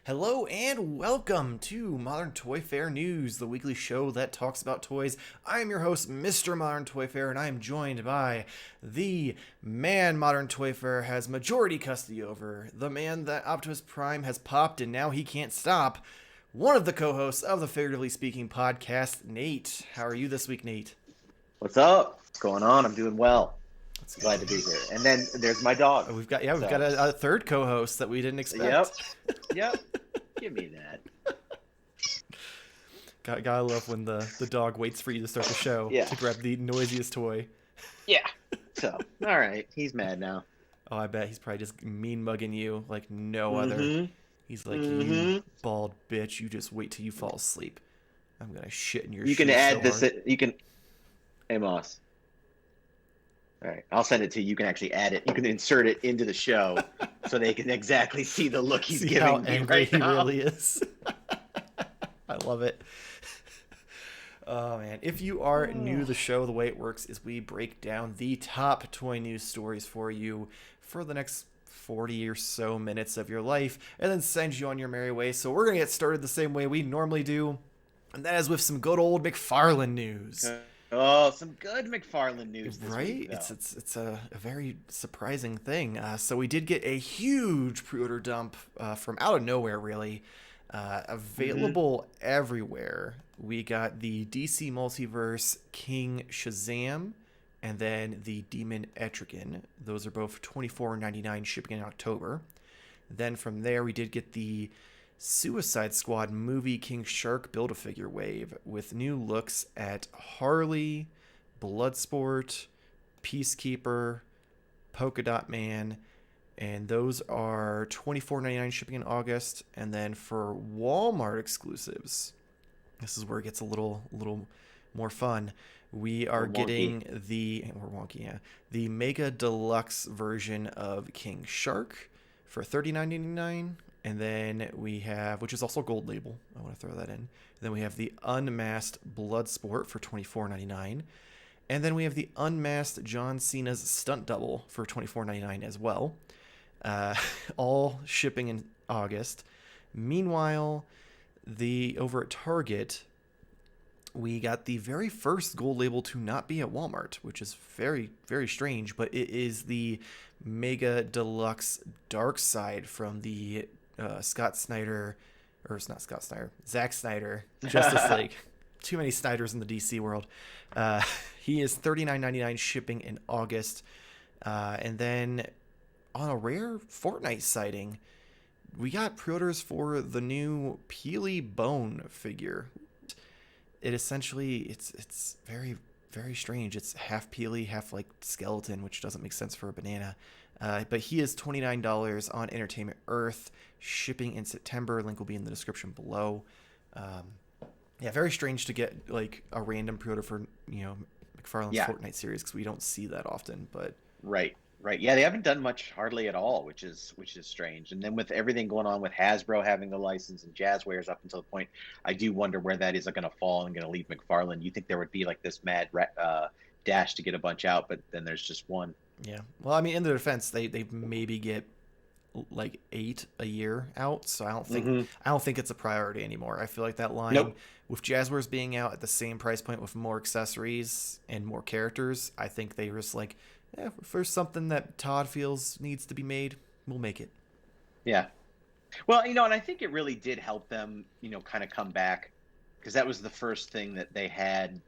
Hello and welcome to Modern Toy Fair News, the weekly show that talks about toys. I am your host, Mr. Modern Toy Fair, and I am joined by the man Modern Toy Fair has majority custody over, the man that Optimus Prime has popped and now he can't stop, one of the co-hosts of the Figuratively Speaking podcast, Nate. How are you this week, Nate? What's up? What's going on? I'm doing well. That's good. Glad to be here. And then there's my dog. We've got a third co-host that we didn't expect. Yep. Give me that. Gotta love when the dog waits for you to start the show to grab the noisiest toy. Yeah. So, all right. He's mad now. Oh, I bet he's probably just mean mugging you like no other. He's like, you bald bitch, you just wait till you fall asleep. I'm gonna shit in your You can add so this. hard. You can. Hey, Moss. All right. I'll send it to you. You can actually add it. You can insert it into the show so they can exactly see the look he's See giving how me angry right he now. really is. I love it. Oh man, if you are new to the show, the way it works is we break down the top toy news stories for you for the next 40 or so minutes of your life and then send you on your merry way. So we're gonna get started the same way we normally do, and that is with some good old Mcfarlane news. Oh, some good Mcfarlane news this Right? week, though. It's a very surprising thing. So we did get a huge pre-order dump from out of nowhere, really. Available everywhere. We got the DC Multiverse King Shazam and then the Demon Etrigan. Those are both $24.99 shipping in October. Then from there, we did get the Suicide Squad movie King Shark Build-A-Figure wave with new looks at Harley, Bloodsport, Peacekeeper, Polka Dot Man, and those are $24.99 shipping in August. And then for Walmart exclusives, this is where it gets a little more fun. We are getting the Mega Deluxe version of King Shark for $39.99. And then we have, which is also gold label. I want to throw that in. And then we have the Unmasked Bloodsport for $24.99. And then we have the Unmasked John Cena's Stunt Double for $24.99 as well. All shipping in August. Meanwhile, over at Target, we got the very first gold label to not be at Walmart, which is very, very strange. But it is the Mega Deluxe Dark Side from the Zack Snyder Justice League. Too many Snyders in the DC world. He is $39.99 shipping in August. And then on a rare Fortnite sighting, we got pre-orders for the new Peely Bone figure. It essentially, it's very, very strange. It's half Peely, half like skeleton, which doesn't make sense for a banana. But he is $29 on Entertainment Earth, shipping in September. Link will be in the description below. Yeah, very strange to get like a random pre-order for McFarlane's Fortnite series because we don't see that often. But Right. Yeah, they haven't done much hardly at all, which is strange. And then with everything going on with Hasbro having the license and Jazzwares up until the point, I do wonder where that is going to fall and going to leave McFarlane. You think there would be like this mad dash to get a bunch out, but then there's just one. Yeah. Well, I mean, in their defense, they maybe get like 8 a year out, so I don't think it's a priority anymore. I feel like that line with Jazzwares being out at the same price point with more accessories and more characters, I think they were just like, if there's something that Todd feels needs to be made, we'll make it. Yeah. Well, and I think it really did help them, kind of come back, because that was the first thing that they had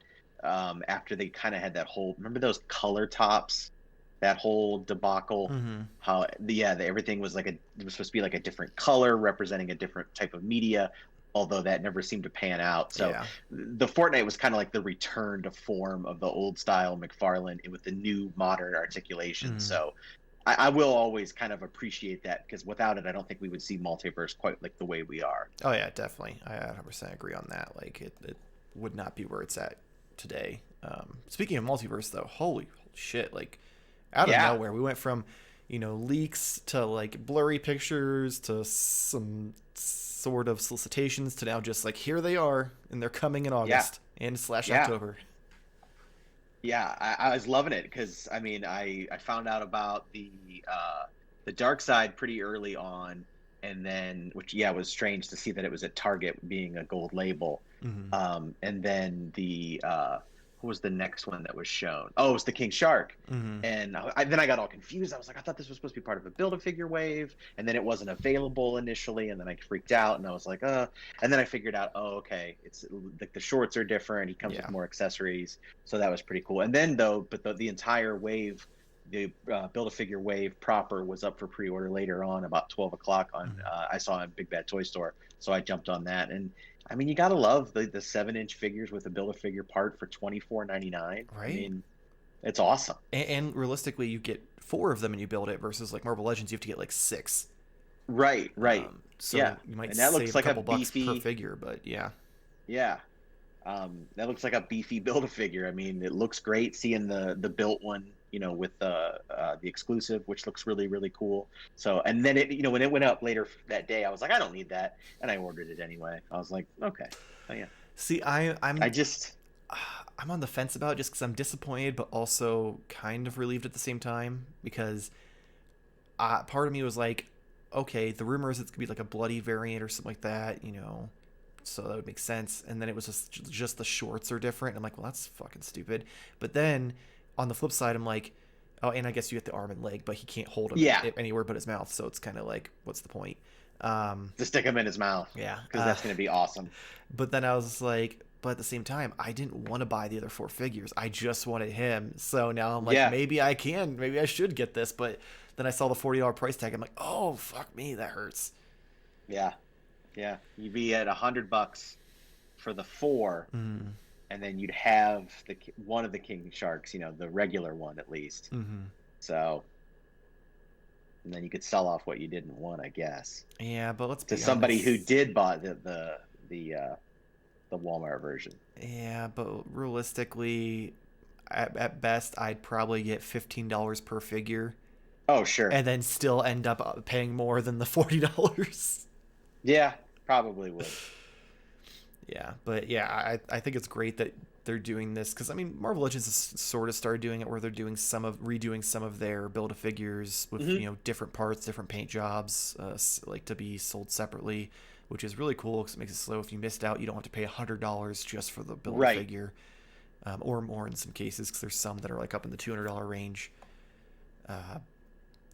after they kind of had that whole, remember those color tops, that whole debacle, how everything was it was supposed to be like a different color representing a different type of media, although that never seemed to pan out. So the Fortnite was kind of like the return to form of the old style McFarlane with the new modern articulation. So I will always kind of appreciate that, because without it, I don't think we would see Multiverse quite like the way we are. Oh yeah, definitely. I 100% agree on that. Like it would not be where it's at today. Speaking of Multiverse though, holy shit, like out of nowhere, we went from, leaks to like blurry pictures to some sort of solicitations to now just like, here they are, and they're coming in August and /October. Yeah, I was loving it because I found out about the dark side pretty early on, and then which was strange to see that it was at Target being a gold label. Mm-hmm. And then the what was the next one that was shown? Oh, it was the King Shark. Mm-hmm. And then I got all confused. I was like, I thought this was supposed to be part of a Build-A-Figure wave, and then it wasn't available initially, and then I freaked out, and I was like, and then I figured out, oh, okay, it's like the shorts are different. He comes with more accessories, so that was pretty cool. And then the entire wave, the Build-A-Figure wave proper was up for pre-order later on, about 12 o'clock on I saw in Big Bad Toy Store, so I jumped on that. And I mean, you gotta love the 7-inch figures with a Build-A-Figure part for $24.99. Right. I mean, it's awesome. And realistically, you get 4 of them and you build it versus like Marvel Legends, you have to get like 6. Right. So you might and that save looks like a couple bucks beefy per figure, but yeah. Yeah. That looks like a beefy Build-A-Figure. I mean, it looks great seeing the built one, with the exclusive, which looks really, really cool. So, and then it, when it went up later that day, I was like, I don't need that, and I ordered it anyway. I was like, okay, oh yeah. See, I'm on the fence about it just because I'm disappointed, but also kind of relieved at the same time, because part of me was like, okay, the rumor is it's gonna be like a bloody variant or something like that, so that would make sense. And then it was just the shorts are different. I'm like, well, that's fucking stupid. But then on the flip side, I'm like, oh, and I guess you get the arm and leg, but he can't hold him anywhere but his mouth, so it's kind of like, what's the point? To stick him in his mouth. Yeah, because that's gonna be awesome. But then I was like, but at the same time, I didn't want to buy the other 4 figures. I just wanted him. So now I'm like, maybe I should get this. But then I saw the $40 price tag. I'm like, oh, fuck me, that hurts. Yeah. You'd be at $100 for the 4, and then you'd have one of the King Sharks, the regular one at least. So, and then you could sell off what you didn't want, I guess. Yeah, but let's be honest. Somebody who did buy the Walmart version. Yeah, but realistically, at best, I'd probably get $15 per figure. Oh, sure. And then still end up paying more than the $40. Yeah, probably would. Yeah, but yeah, I think it's great that they're doing this, because I mean, Marvel Legends has sort of started doing it where they're doing redoing some of their Build-A-Figures with different parts, different paint jobs, like to be sold separately, which is really cool because it makes it so if you missed out, you don't have to pay $100 just for the Build-A-Figure, or more in some cases, because there's some that are like up in the $200 range.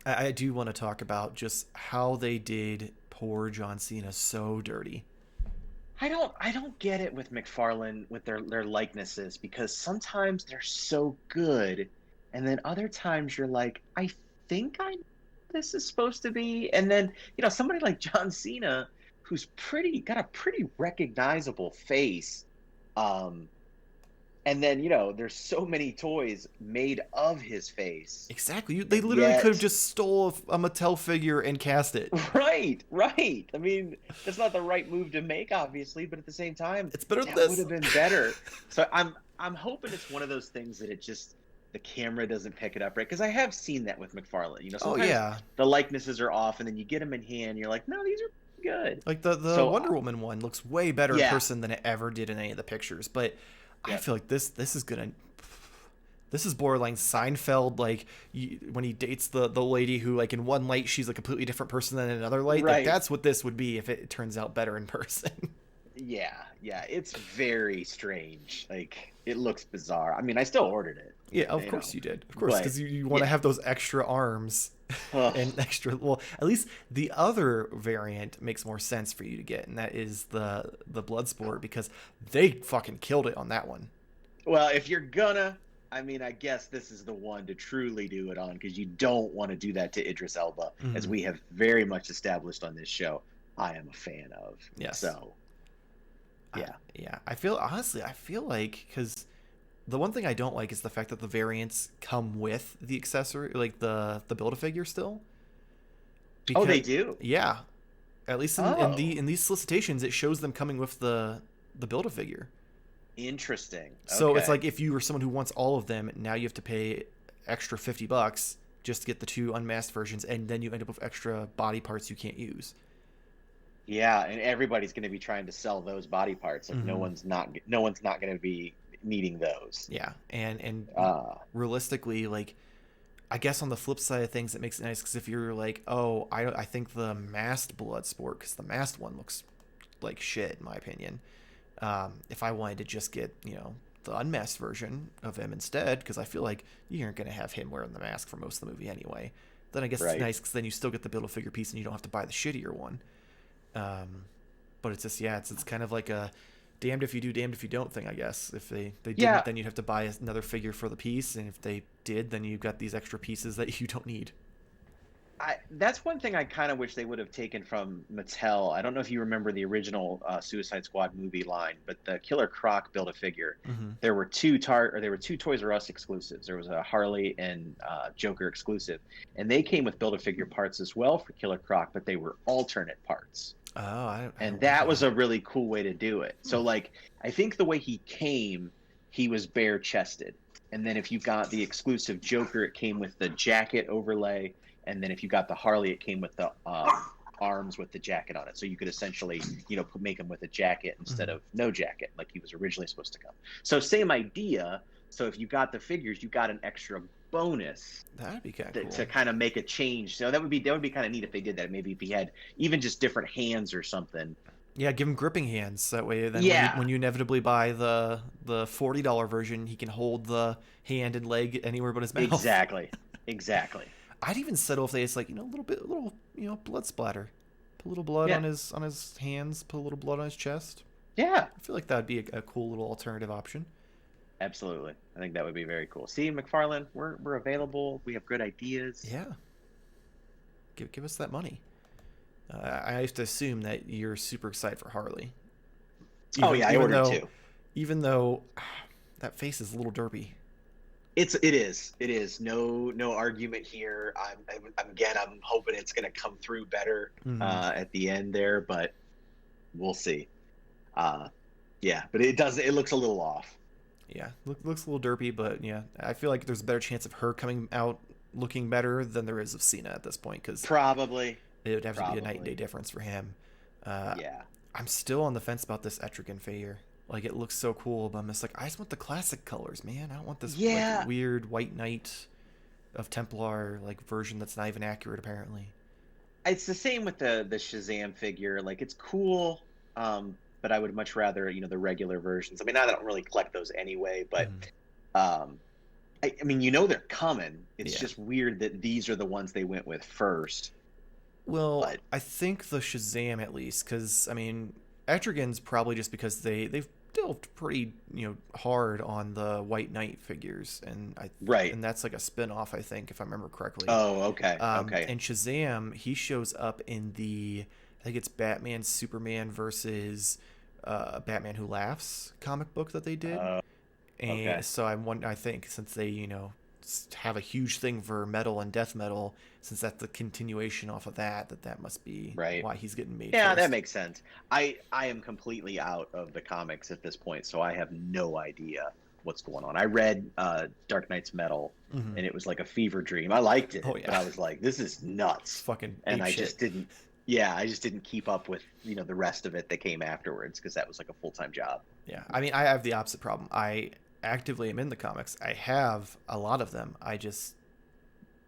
I do want to talk about just how they did poor John Cena so dirty. I don't get it with Mcfarlane with their likenesses, because sometimes they're so good, and then other times you're like, I think this is supposed to be, and then somebody like John Cena, who's got a pretty recognizable face, and then there's so many toys made of his face. Exactly. They literally could have just stole a Mattel figure and cast it. Right. I mean, that's not the right move to make, obviously, but at the same time, it's better. That would have been better. So I'm hoping it's one of those things that the camera doesn't pick it up right, because I have seen that with Mcfarlane. Sometimes the likenesses are off, and then you get them in hand, you're like, no, these are good. Like the Wonder Woman one looks way better in person than it ever did in any of the pictures, but I feel like this is borderline Seinfeld, like when he dates the lady who, like, in one light she's a completely different person than in another light. Right. Like, that's what this would be if it turns out better in person. Yeah, it's very strange. Like, it looks bizarre. I mean, I still ordered it. Yeah, of course you did. Of course, because you want to have those extra arms and extra. Well, at least the other variant makes more sense for you to get, and that is the Bloodsport, because they fucking killed it on that one. Well, if you're gonna, I mean, I guess this is the one to truly do it on, because you don't want to do that to Idris Elba, as we have very much established on this show. I am a fan of. Yes. So. Yeah. I feel like, because the one thing I don't like is the fact that the variants come with the accessory, like the Build-A-Figure still. Because, they do? Yeah. At least in these solicitations, it shows them coming with the Build-A-Figure. Interesting. So it's like, if you were someone who wants all of them, now you have to pay extra $50 just to get the 2 unmasked versions, and then you end up with extra body parts you can't use. Yeah, and everybody's going to be trying to sell those body parts. Like, no one's not going to be needing those. Yeah, and realistically, like, I guess on the flip side of things, it makes it nice because if you're like, oh, I think the masked Bloodsport, because the masked one looks like shit in my opinion. If I wanted to just get, the unmasked version of him instead, because I feel like you aren't going to have him wearing the mask for most of the movie anyway. Then I guess it's Right. nice because then you still get the Build-A-Figure piece and you don't have to buy the shittier one. But it's just, yeah, it's kind of like a damned if you do, damned if you don't thing, I guess. If they Yeah, didn't, then you'd have to buy another figure for the piece, and if they did, then you've got these extra pieces that you don't need. that's one thing I kind of wish they would have taken from Mattel. I don't know if you remember the original Suicide Squad movie line, but the Killer Croc Build-A-Figure. Mm-hmm. There were there were two Toys R Us exclusives. There was a Harley and Joker exclusive, and they came with Build-A-Figure parts as well for Killer Croc, but they were alternate parts. Oh, I And don't that remember was that. a really cool way to do it. So like I think the way he came, he was bare chested. And then if you got the exclusive Joker, it came with the jacket overlay. And then if you got the Harley, it came with the arms with the jacket on it. So you could essentially, make him with a jacket instead Mm-hmm. of no jacket, like he was originally supposed to come. So same idea. So if you got the figures, you got an extra bonus That'd be kind of to cool. kind of make a change. So that would be kind of neat if they did that. Maybe if he had even just different hands or something. Yeah, give him gripping hands. That way, then Yeah, when you inevitably buy the $40 version, he can hold the hand and leg anywhere but his mouth. exactly, exactly. I'd even settle if they just like, a little blood splatter, put a little blood Yeah, on his hands, put a little blood on his chest. yeah, I feel like that'd be a cool little alternative option. absolutely. I think that would be very cool. See, McFarlane, we're available. We have good ideas. Yeah, give us that money. I have to assume that you're super excited for Harley, Oh yeah, I even ordered though two. that face is a little derpy. It is no argument here. I'm hoping it's going to come through better Mm-hmm. at the end there, but we'll see. Uh, yeah, but it looks a little off. Yeah, looks a little derpy, but yeah, I feel like there's a better chance of her coming out looking better than there is of Cena at this point because Probably, it would have to be a night and day probably. difference for him. Uh, Yeah. I'm still on the fence about this Etrigan figure. Like it looks so cool, but I'm just like I just want the classic colors, man. I don't want this like Yeah, weird white knight of Templar like version that's not even accurate apparently. it's the same with the Shazam figure. Like it's cool, but I would much rather the regular versions. I mean, I don't really collect those anyway, but Mm-hmm. um, I mean, they're coming. It's Yeah. just weird that these are the ones they went with first. Well, But I think the Shazam at least, because I mean, Etrigan's probably just because they've delved pretty hard on the White Knight figures, right. and that's like a spin-off, I think, if I remember correctly. Oh, okay, okay, And Shazam, he shows up in I think it's Batman Superman versus Batman Who Laughs comic book that they did. uh, okay, And so I think since they, have a huge thing for metal and death metal, since that's the continuation off of that must be right. why he's getting made Yeah, that first. makes sense. I am completely out of the comics at this point, so I have no idea what's going on. I read Dark Knight's Metal, Hmm. and it was like a fever dream. I liked it, Oh but yeah, I was like, this is it's nuts, fucking and ape I shit. just didn't. Yeah, I just didn't keep up with the rest of it that came afterwards because that was like a full-time job. Yeah, I mean I have the opposite problem. I actively am in the comics. I have a lot of them. I just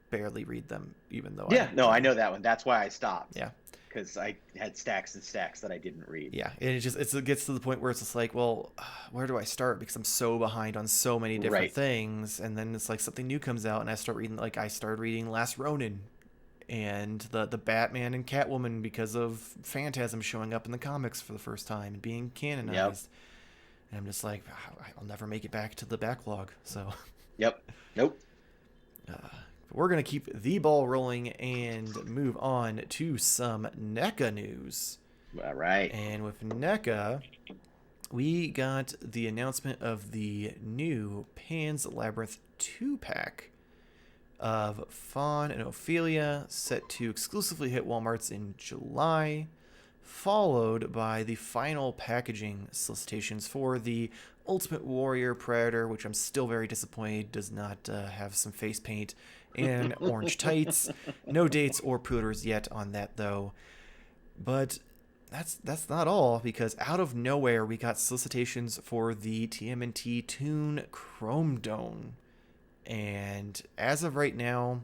barely read them, even though Yeah, no, I know that one. That's why I stopped yeah. because I had stacks and stacks that I didn't read. Yeah, and it gets to the point where it's just like, well, where do I start? Because I'm so behind on so many different Right. things, and then it's like something new comes out, and I start reading. Like I started reading Last Ronin, and the Batman and Catwoman because of Phantasm showing up in the comics for the first time and being Yep. canonized, and I'm just like, I'll never make it back to the backlog. So Yep. Nope. we're gonna keep the ball rolling and move on to some NECA news. All right. And with NECA, we got the announcement of the new Pan's Labyrinth 2-pack of Fawn and Ophelia, set to exclusively hit Walmarts in July, followed by the final packaging solicitations for the Ultimate Warrior Predator, which I'm still very disappointed does not have some face paint and orange tights. No dates or pre-orders yet on that, though. But that's not all, because out of nowhere we got solicitations for the TMNT Toon Chrome Dome, And as of right now,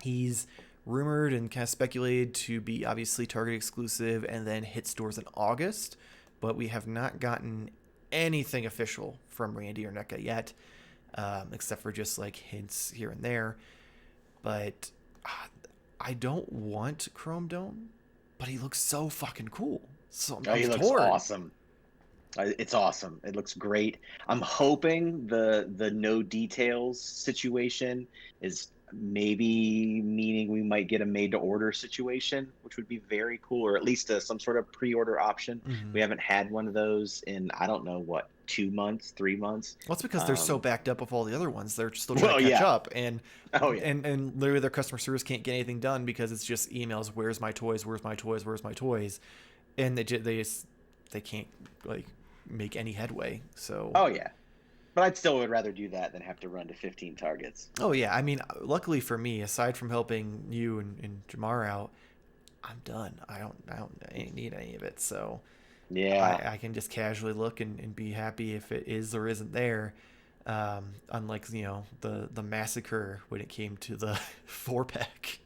he's rumored and kind of speculated to be obviously Target exclusive and then hit stores in August, but we have not gotten anything official from Randy or Neca yet, except for just like hints here and there. But I don't want Chrome Dome, but he looks so fucking cool. So I'm he looks torn. awesome. It's awesome. It looks great. I'm hoping the no details situation is maybe meaning we might get a made to order situation, which would be very cool, or at least some sort of pre-order option. We haven't had one of those in, I don't know, what, 2 months, 3 months. Well, it's because they're so backed up with all the other ones. They're still trying to catch up, and and literally their customer service can't get anything done because it's just emails. Where's my toys? Where's my toys? Where's my toys? And they can't like make any headway. So but I'd still would rather do that than have to run to 15 targets. Oh yeah, I mean, luckily for me, aside from helping you and Jamar out, I'm done. I ain't need any of it. So yeah, I can just casually look and be happy if it is or isn't there. Unlike the massacre when it came to the 4-pack.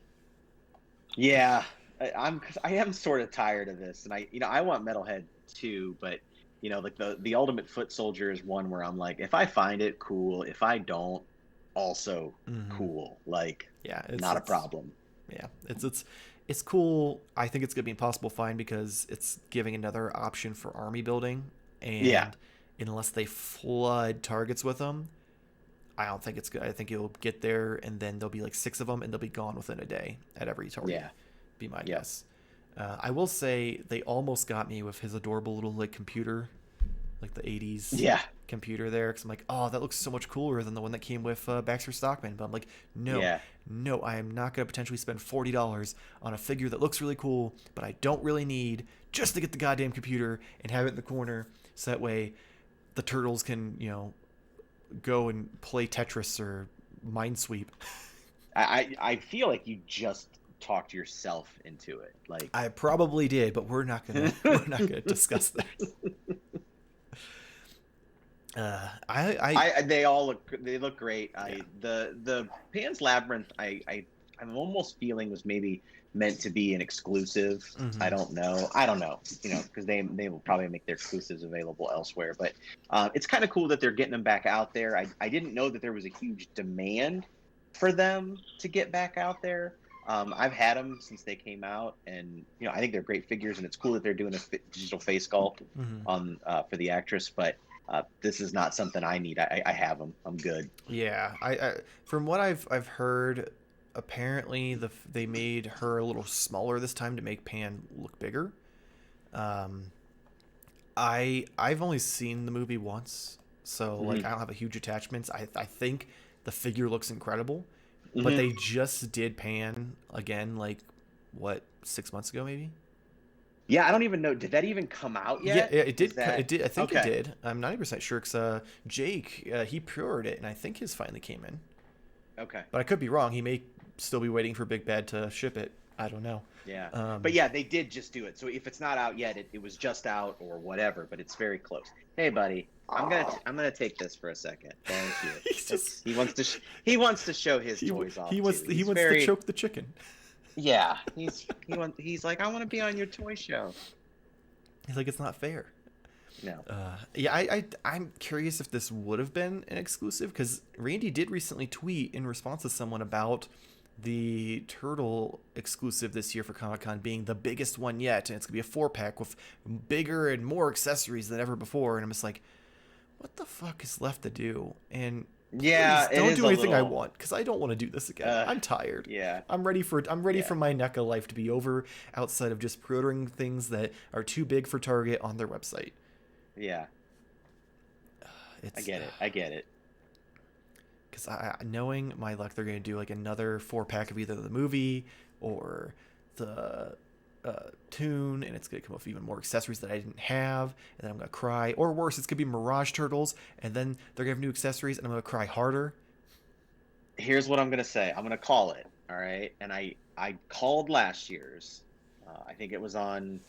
Yeah, I am sort of tired of this, and I want Metalhead too, but like the Ultimate Foot Soldier is one where I'm like, if I find it, cool. If I don't, also cool. Like, it's not a problem. Yeah, it's cool. I think it's gonna be impossible to find because it's giving another option for army building, and unless they flood targets with them, I don't think it's good. I think you'll get there, and then there'll be like 6 of them, and they'll be gone within a day at every target. Yeah, be my guess. I will say they almost got me with his adorable little like computer, like the 80s computer there, because I'm like, oh, that looks so much cooler than the one that came with Baxter Stockman. But I'm like, no, I am not going to potentially spend $40 on a figure that looks really cool, but I don't really need, just to get the goddamn computer and have it in the corner, so that way the turtles can go and play Tetris or Minesweep. I feel like you just talked yourself into it. Like, I probably did, but we're not gonna discuss that. They look great. The Pan's Labyrinth I'm almost feeling was maybe meant to be an exclusive. I don't know, because they will probably make their exclusives available elsewhere, but it's kind of cool that they're getting them back out there. I didn't know that there was a huge demand for them to get back out there. I've had them since they came out, and I think they're great figures, and it's cool that they're doing a digital face sculpt on for the actress. But this is not something I need. I have them. I'm good. Yeah, I from what I've heard, apparently they made her a little smaller this time to make Pan look bigger. I've only seen the movie once, so like I don't have a huge attachments. I think the figure looks incredible. But they just did Pan again, like, what, 6 months ago, maybe? Yeah, I don't even know. Did that even come out yet? Yeah, it did. It did. I think it did. I'm 90% sure because Jake, he pre-ordered it, and I think his finally came in. Okay. But I could be wrong. He may still be waiting for Big Bad to ship it. I don't know. Yeah. But yeah, they did just do it. So if it's not out yet, it was just out or whatever, but it's very close. Hey, buddy. I'm gonna take this for a second. Thank you. He wants to show his toys off. He wants to choke the chicken. Yeah, he's like, I want to be on your toy show. He's like, it's not fair. No. I'm curious if this would have been an exclusive, because Randy did recently tweet in response to someone about the Turtle exclusive this year for Comic-Con being the biggest one yet, and it's gonna be a 4-pack with bigger and more accessories than ever before. And I'm just like, what the fuck is left to do? And yeah, don't do anything I want, because I don't want to do this again. I'm tired. Yeah, I'm ready for my NECA life to be over, outside of just pre-ordering things that are too big for Target on their website. Yeah, I get it. Because knowing my luck, they're going to do like another 4-pack of either the movie or the Toon, and it's going to come with even more accessories that I didn't have, and then I'm going to cry. Or worse, it's going to be Mirage Turtles, and then they're going to have new accessories, and I'm going to cry harder. Here's what I'm going to say. I'm going to call it, all right? And I called last year's. I think it was on...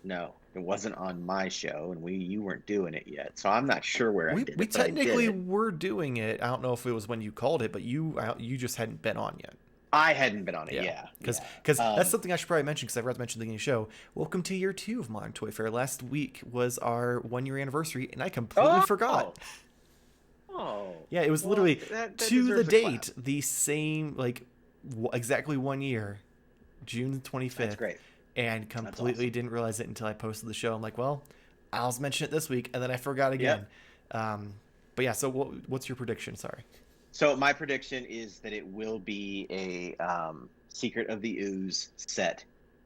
No, It wasn't on my show, and you weren't doing it yet, so I'm not sure where I We did we it, but I did technically it. were doing it. I don't know if it was when you called it, but you just hadn't been on yet. I hadn't been on it. Yeah, Yeah, because yeah. that's something I should probably mention because I forgot to mention at the beginning of the show. Welcome to year 2 of Modern Toy Fair. Last week was our 1 year anniversary, and I completely Oh, forgot. oh. Yeah, it was Well, literally that to the deserves a clap. date the same, like exactly 1 year, June That's 25th, great. and That's completely awesome. didn't realize it until I posted the show. I'm like, well, I'll mention it this week, and then I forgot again. Yep. Um, but yeah, so what's your prediction? Sorry. So my prediction is that it will be a Secret of the Ooze set,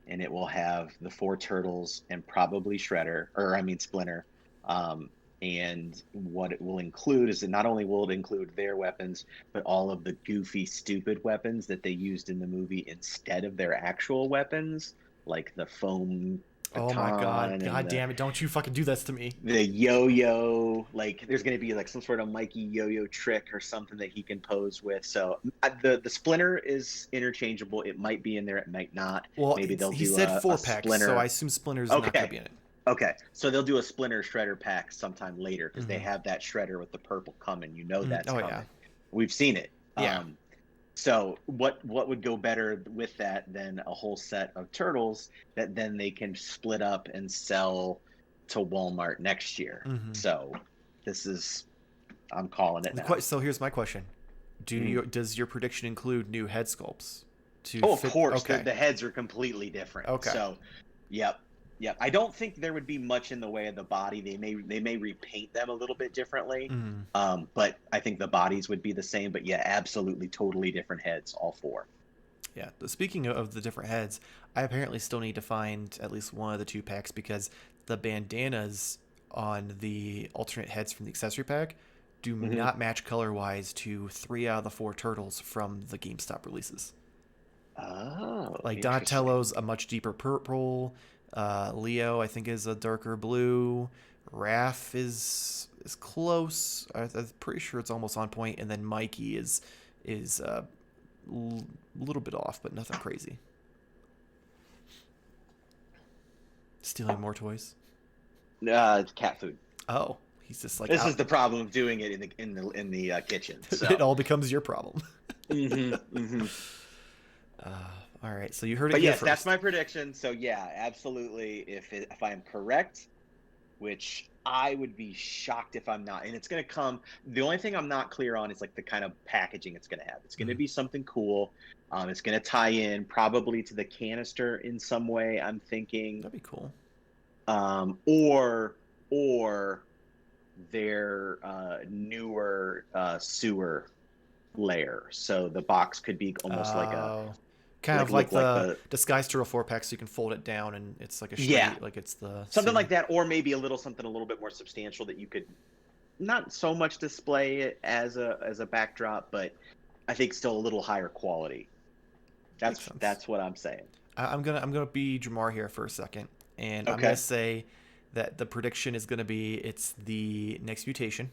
and it will have the 4 turtles and probably Shredder, or I mean Splinter. Um, and what it will include is that not only will it include their weapons, but all of the goofy, stupid weapons that they used in the movie instead of their actual weapons, like the foam Oh my God! baton and God damn it! Don't you fucking do this to me! the yo-yo. Like there's going to be like some sort of Mikey yo-yo trick or something that he can pose with. So the splinter is interchangeable. It might be in there, it might not. Well, Maybe they'll he do said a 4 packs, so I splinter. assume Splinter's not gonna Okay, be in it. okay, so they'll do a splinter shredder pack sometime later because they Mm-hmm. have that shredder with the purple coming. You know that's Oh yeah, coming. We've seen it. yeah. So what would go better with that than a whole set of turtles that then they can split up and sell to Walmart next year? Mm-hmm. So this is I'm calling it now. So here's my question: Mhm. does your prediction include new head sculpts to Oh, of fit? course, Okay, the heads are completely different. okay. So, yep, yep. I don't think there would be much in the way of the body. They may repaint them a little bit differently, Mm. but I think the bodies would be the same. But yeah, absolutely, totally different heads, all 4. Yeah. Speaking of the different heads, I apparently still need to find at least one of the 2 packs because the bandanas on the alternate heads from the accessory pack do Hmm. not match color wise to 3 out of the 4 turtles from the GameStop releases. Oh, Like interesting. Donatello's a much deeper purple. Leo, I think, is a darker blue. Raph is close. I'm pretty sure it's almost on point. And then Mikey is a little bit off, but nothing crazy. Stealing more toys. It's cat food. Oh, he's just like This out. is the problem of doing it in the kitchen. It So, all becomes your problem. hmm hmm Uh, all right, so you heard it but here yes, that's first. my prediction. So yeah, absolutely. If I am correct, which I would be shocked if I'm not. And it's going to come. The only thing I'm not clear on is like the kind of packaging it's going to have. It's going to Mhm. be something cool. It's going to tie in probably to the canister in some way. I'm thinking, That'd be cool. or their newer sewer layer. So the box could be almost like a Kind like of like look like the the Disguise Turtle 4 pack, so you can fold it down and it's like a yeah straight, like it's the something sewer. like that, or maybe a little something a little bit more substantial that you could not so much display it as a backdrop, but I think still a little higher quality. Makes sense. That's what I'm saying. I'm gonna be Jamar here for a second, and I'm gonna Okay. say that the prediction is gonna be it's the next mutation.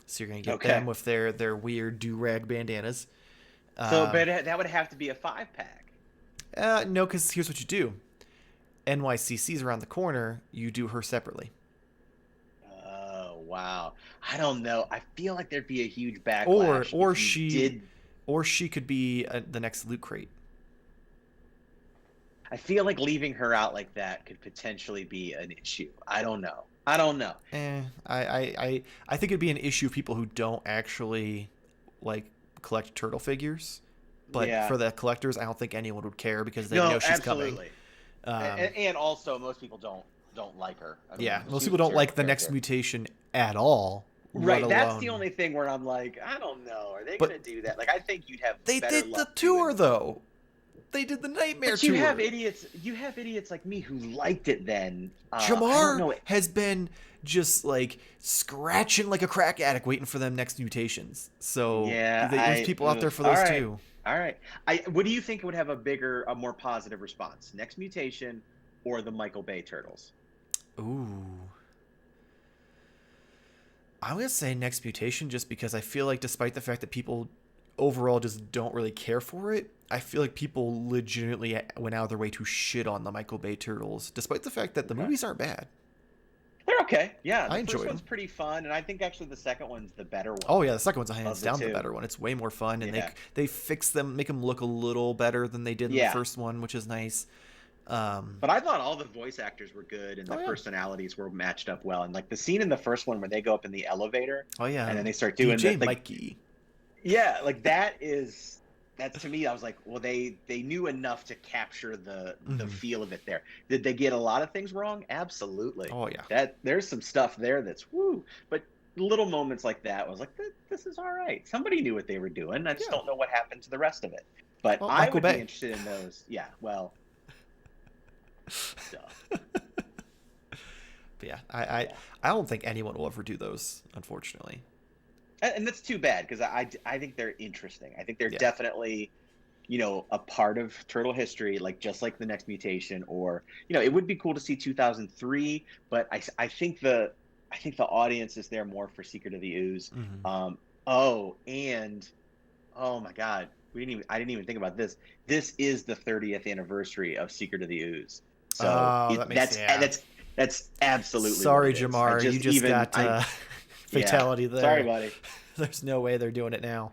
So you're gonna get them Okay. with their weird do rag bandanas. So, Um, but that would have to be a 5 pack. no, because here's what you do: NYCC's around the corner. You do her separately, Oh wow. I don't know. I feel like there'd be a huge or backlash or if you she did. or she could be the next loot crate. I feel like leaving her out like that could potentially be an issue. I don't know. I don't know. I think it'd be an issue of people who don't actually like collect turtle figures. But Yeah. for the collectors, I don't think anyone would care because they know No, she's coming. absolutely. Um, And also, most people don't like her. I yeah, mean, most she's people a don't terrible like the next character. mutation at all, let Right. That's the alone. only thing where I'm like, I don't know. Are they But gonna do that? Like, I think you'd have they better did the luck tour doing. though. They did the Nightmare But you have tour. idiots. You have idiots like me who liked it. Then I don't Jamar know. has been just like scratching like a crack addict, waiting for them next mutations. So Yeah. there's people out there for All those right. too. All right. I. What do you think would have a more positive response? Next mutation or the Michael Bay turtles? Ooh. I'm gonna say next mutation just because I feel like despite the fact that people overall just don't really care for it. I feel like people legitimately went out of their way to shit on the Michael Bay Turtles, despite the fact that the movies aren't bad. They're okay. Yeah, I the enjoyed first one's them. pretty fun, and I think actually the second one's the better one. Oh yeah, the second one's hands Of the down the two. better one. It's way more fun, and Yeah. they fix them, make them look a little better than they did in the Yeah. first one, which is nice. But I thought all the voice actors were good, and the Oh yeah, personalities were matched up well. And like the scene in the first one where they go up in the elevator, oh yeah, and then they start doing DJ the, like, Mikey. yeah, like that's to me. I was like, well, they knew enough to capture the feel of it there. Did they get a lot of things wrong? Absolutely. Oh yeah, That there's some stuff there that's woo. But little moments like that I was like, this is all right. Somebody knew what they were doing. I just Yeah. don't know what happened to the rest of it. But Well, I Michael would Bay. be interested in those. Yeah, well. But yeah, I don't think anyone will ever do those, unfortunately. And that's too bad because I think they're interesting. I think they're definitely, a part of turtle history, like just like the next mutation, or it would be cool to see 2003. But I think the audience is there more for Secret of the Ooze. Mm-hmm. Oh my God, I didn't even think about this. This is the 30th anniversary of Secret of the Ooze. So that's absolutely. Sorry, Jamar, you just got fatality there. Sorry, buddy. There's no way they're doing it now.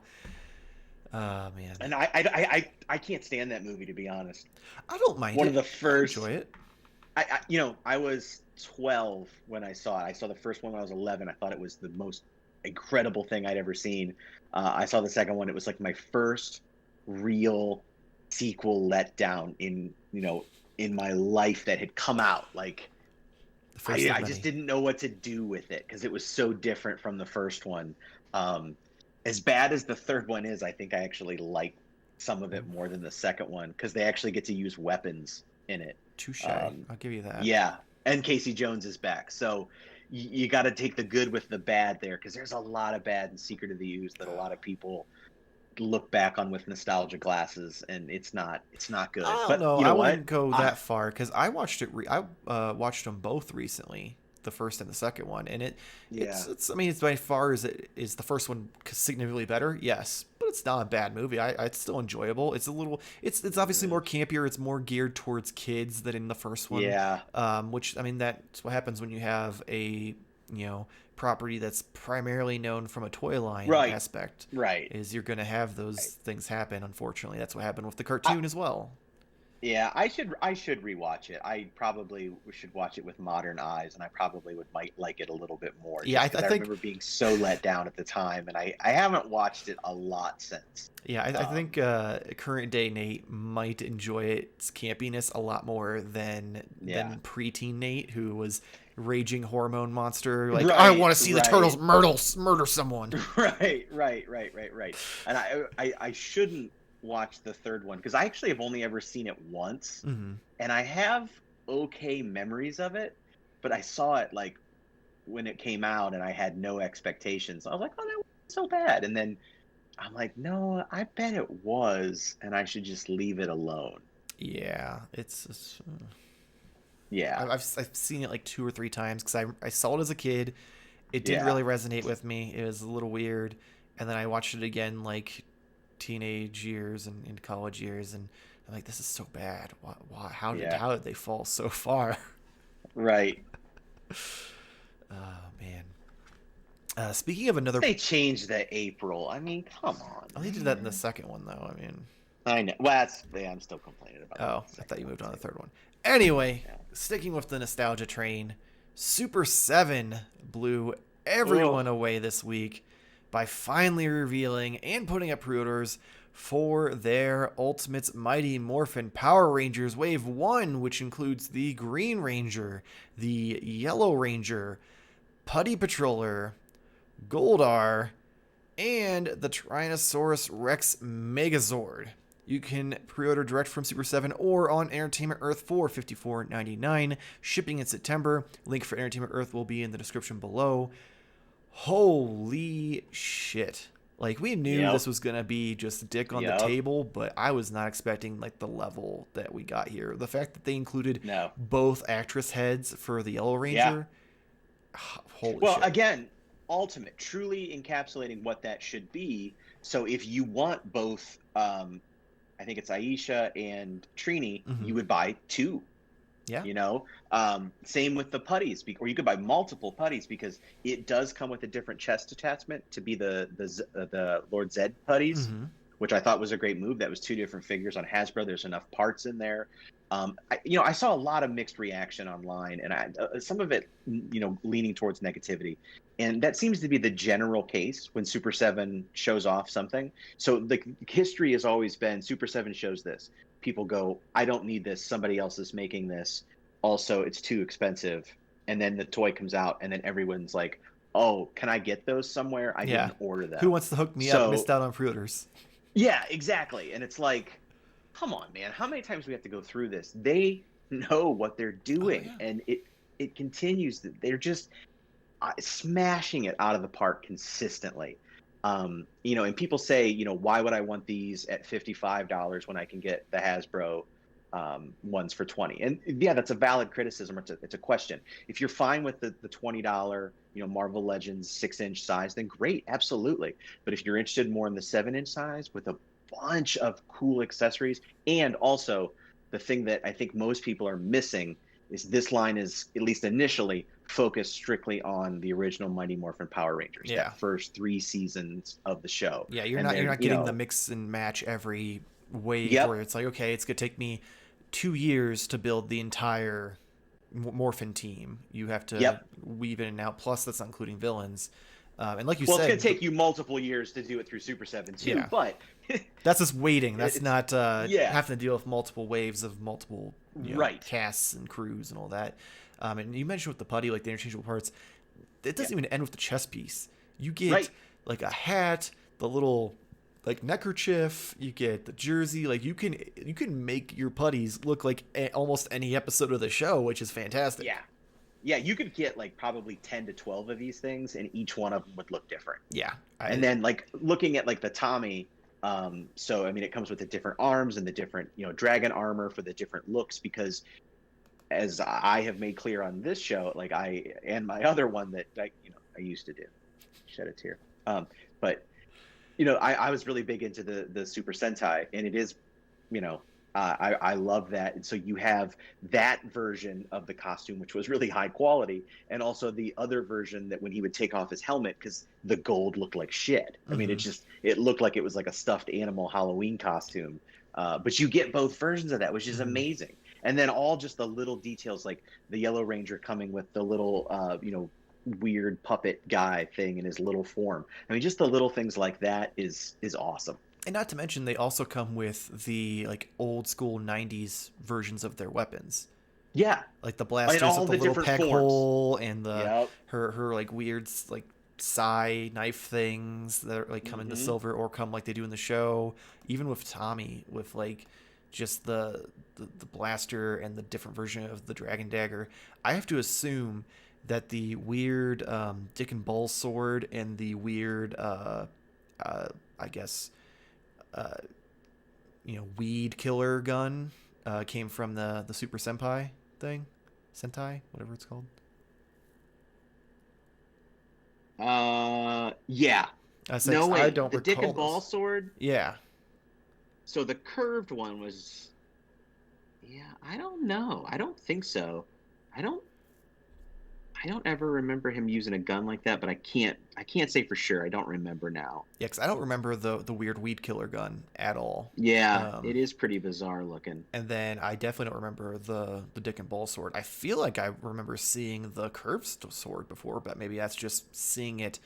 Oh man. And I can't stand that movie, to be honest. I don't mind. One of the first. I enjoy it. I was 12 when I saw it. I saw the first one when I was 11. I thought it was the most incredible thing I'd ever seen. I saw the second one. It was like my first real sequel letdown in my life that had come out. Like, I just didn't know what to do with it because it was so different from the first one. As bad as the third one is, I think I actually like some of it more than the second one because they actually get to use weapons in it. Touche. I'll give you that. Yeah, and Casey Jones is back, so you got to take the good with the bad there because there's a lot of bad in Secret of the Ooze that a lot of people look back on with nostalgia glasses, and it's not good. I don't but know. you know I what? wouldn't go that far because I watched it. I watched them both recently, the first and the second one, and it's. I mean, it's by far is the first one significantly better. Yes, but it's not a bad movie. It's still enjoyable. It's a little. It's obviously more campier. It's more geared towards kids than in the first one. Yeah. Which I mean, that's what happens when you have a property that's primarily known from a toy line aspect. Right. Is you're going to have those things happen. Unfortunately, that's what happened with the cartoon as well. Yeah, I should rewatch it. I probably should watch it with modern eyes, and I probably might like it a little bit more. Yeah, I think, remember being so let down at the time, and I haven't watched it a lot since. Yeah, I think current day Nate might enjoy its campiness a lot more than preteen Nate, who was raging hormone monster. Like, I want to see the turtles murder someone. Right. And I shouldn't watch the third one because I actually have only ever seen it once, and I have okay memories of it, but I saw it like when it came out and I had no expectations. I was like, oh, that wasn't so bad, and then I'm like, no, I bet it was, and I should just leave it alone. Yeah, it's yeah, I've seen it like 2 or 3 times because I saw it as a kid. It didn't really resonate with me. It was a little weird, and then I watched it again like teenage years and into college years, and I'm like, this is so bad. Why? How did they fall so far? Right. Oh man. Speaking of another, they changed the April. I mean, come on. Oh, they did that in the second one though. I mean, I know. Well, I'm still complaining about. Oh, I thought you moved on to the third one. Anyway, sticking with the nostalgia train, Super 7 blew everyone away this week by finally revealing and putting up pre-orders for their Ultimates Mighty Morphin Power Rangers Wave 1, which includes the Green Ranger, the Yellow Ranger, Putty Patroller, Goldar, and the Tyrannosaurus Rex Megazord. You can pre-order direct from Super 7 or on Entertainment Earth for $54.99. Shipping in September. Link for Entertainment Earth will be in the description below. Holy shit. Like, we knew this was going to be just dick on the table, but I was not expecting, like, the level that we got here. The fact that they included both actress heads for the Yellow Ranger. Holy shit. Well, again, ultimate, truly encapsulating what that should be. So if you want both, I think it's Aisha and Trini, you would buy two. Yeah. You know, same with the putties, or you could buy multiple putties because it does come with a different chest attachment to be the Lord Zed putties, which I thought was a great move. That was two different figures on Hasbro. There's enough parts in there. I saw a lot of mixed reaction online, and some of it, leaning towards negativity. And that seems to be the general case when Super 7 shows off something. So the history has always been Super 7 shows this. People go, I don't need this. Somebody else is making this. Also, it's too expensive. And then the toy comes out, and then everyone's like, oh, can I get those somewhere? I didn't order them. Who wants to hook me up? Missed out on pre-orders. Yeah, exactly. And it's like, come on, man. How many times do we have to go through this? They know what they're doing. And it continues. They're just smashing it out of the park consistently. And people say, why would I want these at $55 when I can get the Hasbro ones for $20? And yeah, that's a valid criticism. It's a question. If you're fine with the $20, Marvel Legends 6-inch size, then great, absolutely. But if you're interested more in the 7-inch size with a bunch of cool accessories, and also the thing that I think most people are missing is this line is, at least initially, focused strictly on the original Mighty Morphin Power Rangers. Yeah. That first 3 seasons of the show. Yeah, you're not getting the mix and match every wave where it's like, okay, it's gonna take me 2 years to build the entire Morphin team. You have to weave in and out. Plus, that's not including villains. And like you said, it's gonna take you multiple years to do it through Super 7 too. But that's just waiting. That's not having to deal with multiple waves of multiple casts and crews and all that. And you mentioned with the putty, like the interchangeable parts, it doesn't even end with the chest piece. You get like a hat, the little like neckerchief, you get the jersey. Like you can make your putties look like almost any episode of the show, which is fantastic. Yeah, you could get like probably 10 to 12 of these things, and each one of them would look different. Yeah. And then like looking at like the Tommy, so I mean it comes with the different arms and the different dragon armor for the different looks, because as I have made clear on this show, like and my other one that I used to do, shed a tear. But I was really big into the Super Sentai, and it is, I love that. And so you have that version of the costume, which was really high quality, and also the other version that when he would take off his helmet, because the gold looked like shit. I mean, it looked like it was like a stuffed animal Halloween costume. But you get both versions of that, which is amazing. And then all just the little details, like the Yellow Ranger coming with the little, weird puppet guy thing in his little form. I mean, just the little things like that is awesome. And not to mention, they also come with the like old school '90s versions of their weapons. Yeah, like the blasters with the little peg hole and the her like weird like sai knife things that are like come into silver or come like they do in the show. Even with Tommy, with like just the blaster and the different version of the dragon dagger, I have to assume that the weird dick and ball sword and the weird I guess weed killer gun came from the Super Sentai thing, Sentai, whatever it's called. Yeah. No, wait, I don't the recall dick and ball sword. Yeah. So the curved one was. Yeah, I don't know. I don't think so. I don't ever remember him using a gun like that, but I can't say for sure. I don't remember now. Yeah, because I don't remember the weird weed killer gun at all. Yeah, it is pretty bizarre looking. And then I definitely don't remember the dick and ball sword. I feel like I remember seeing the curved sword before, but maybe that's just seeing it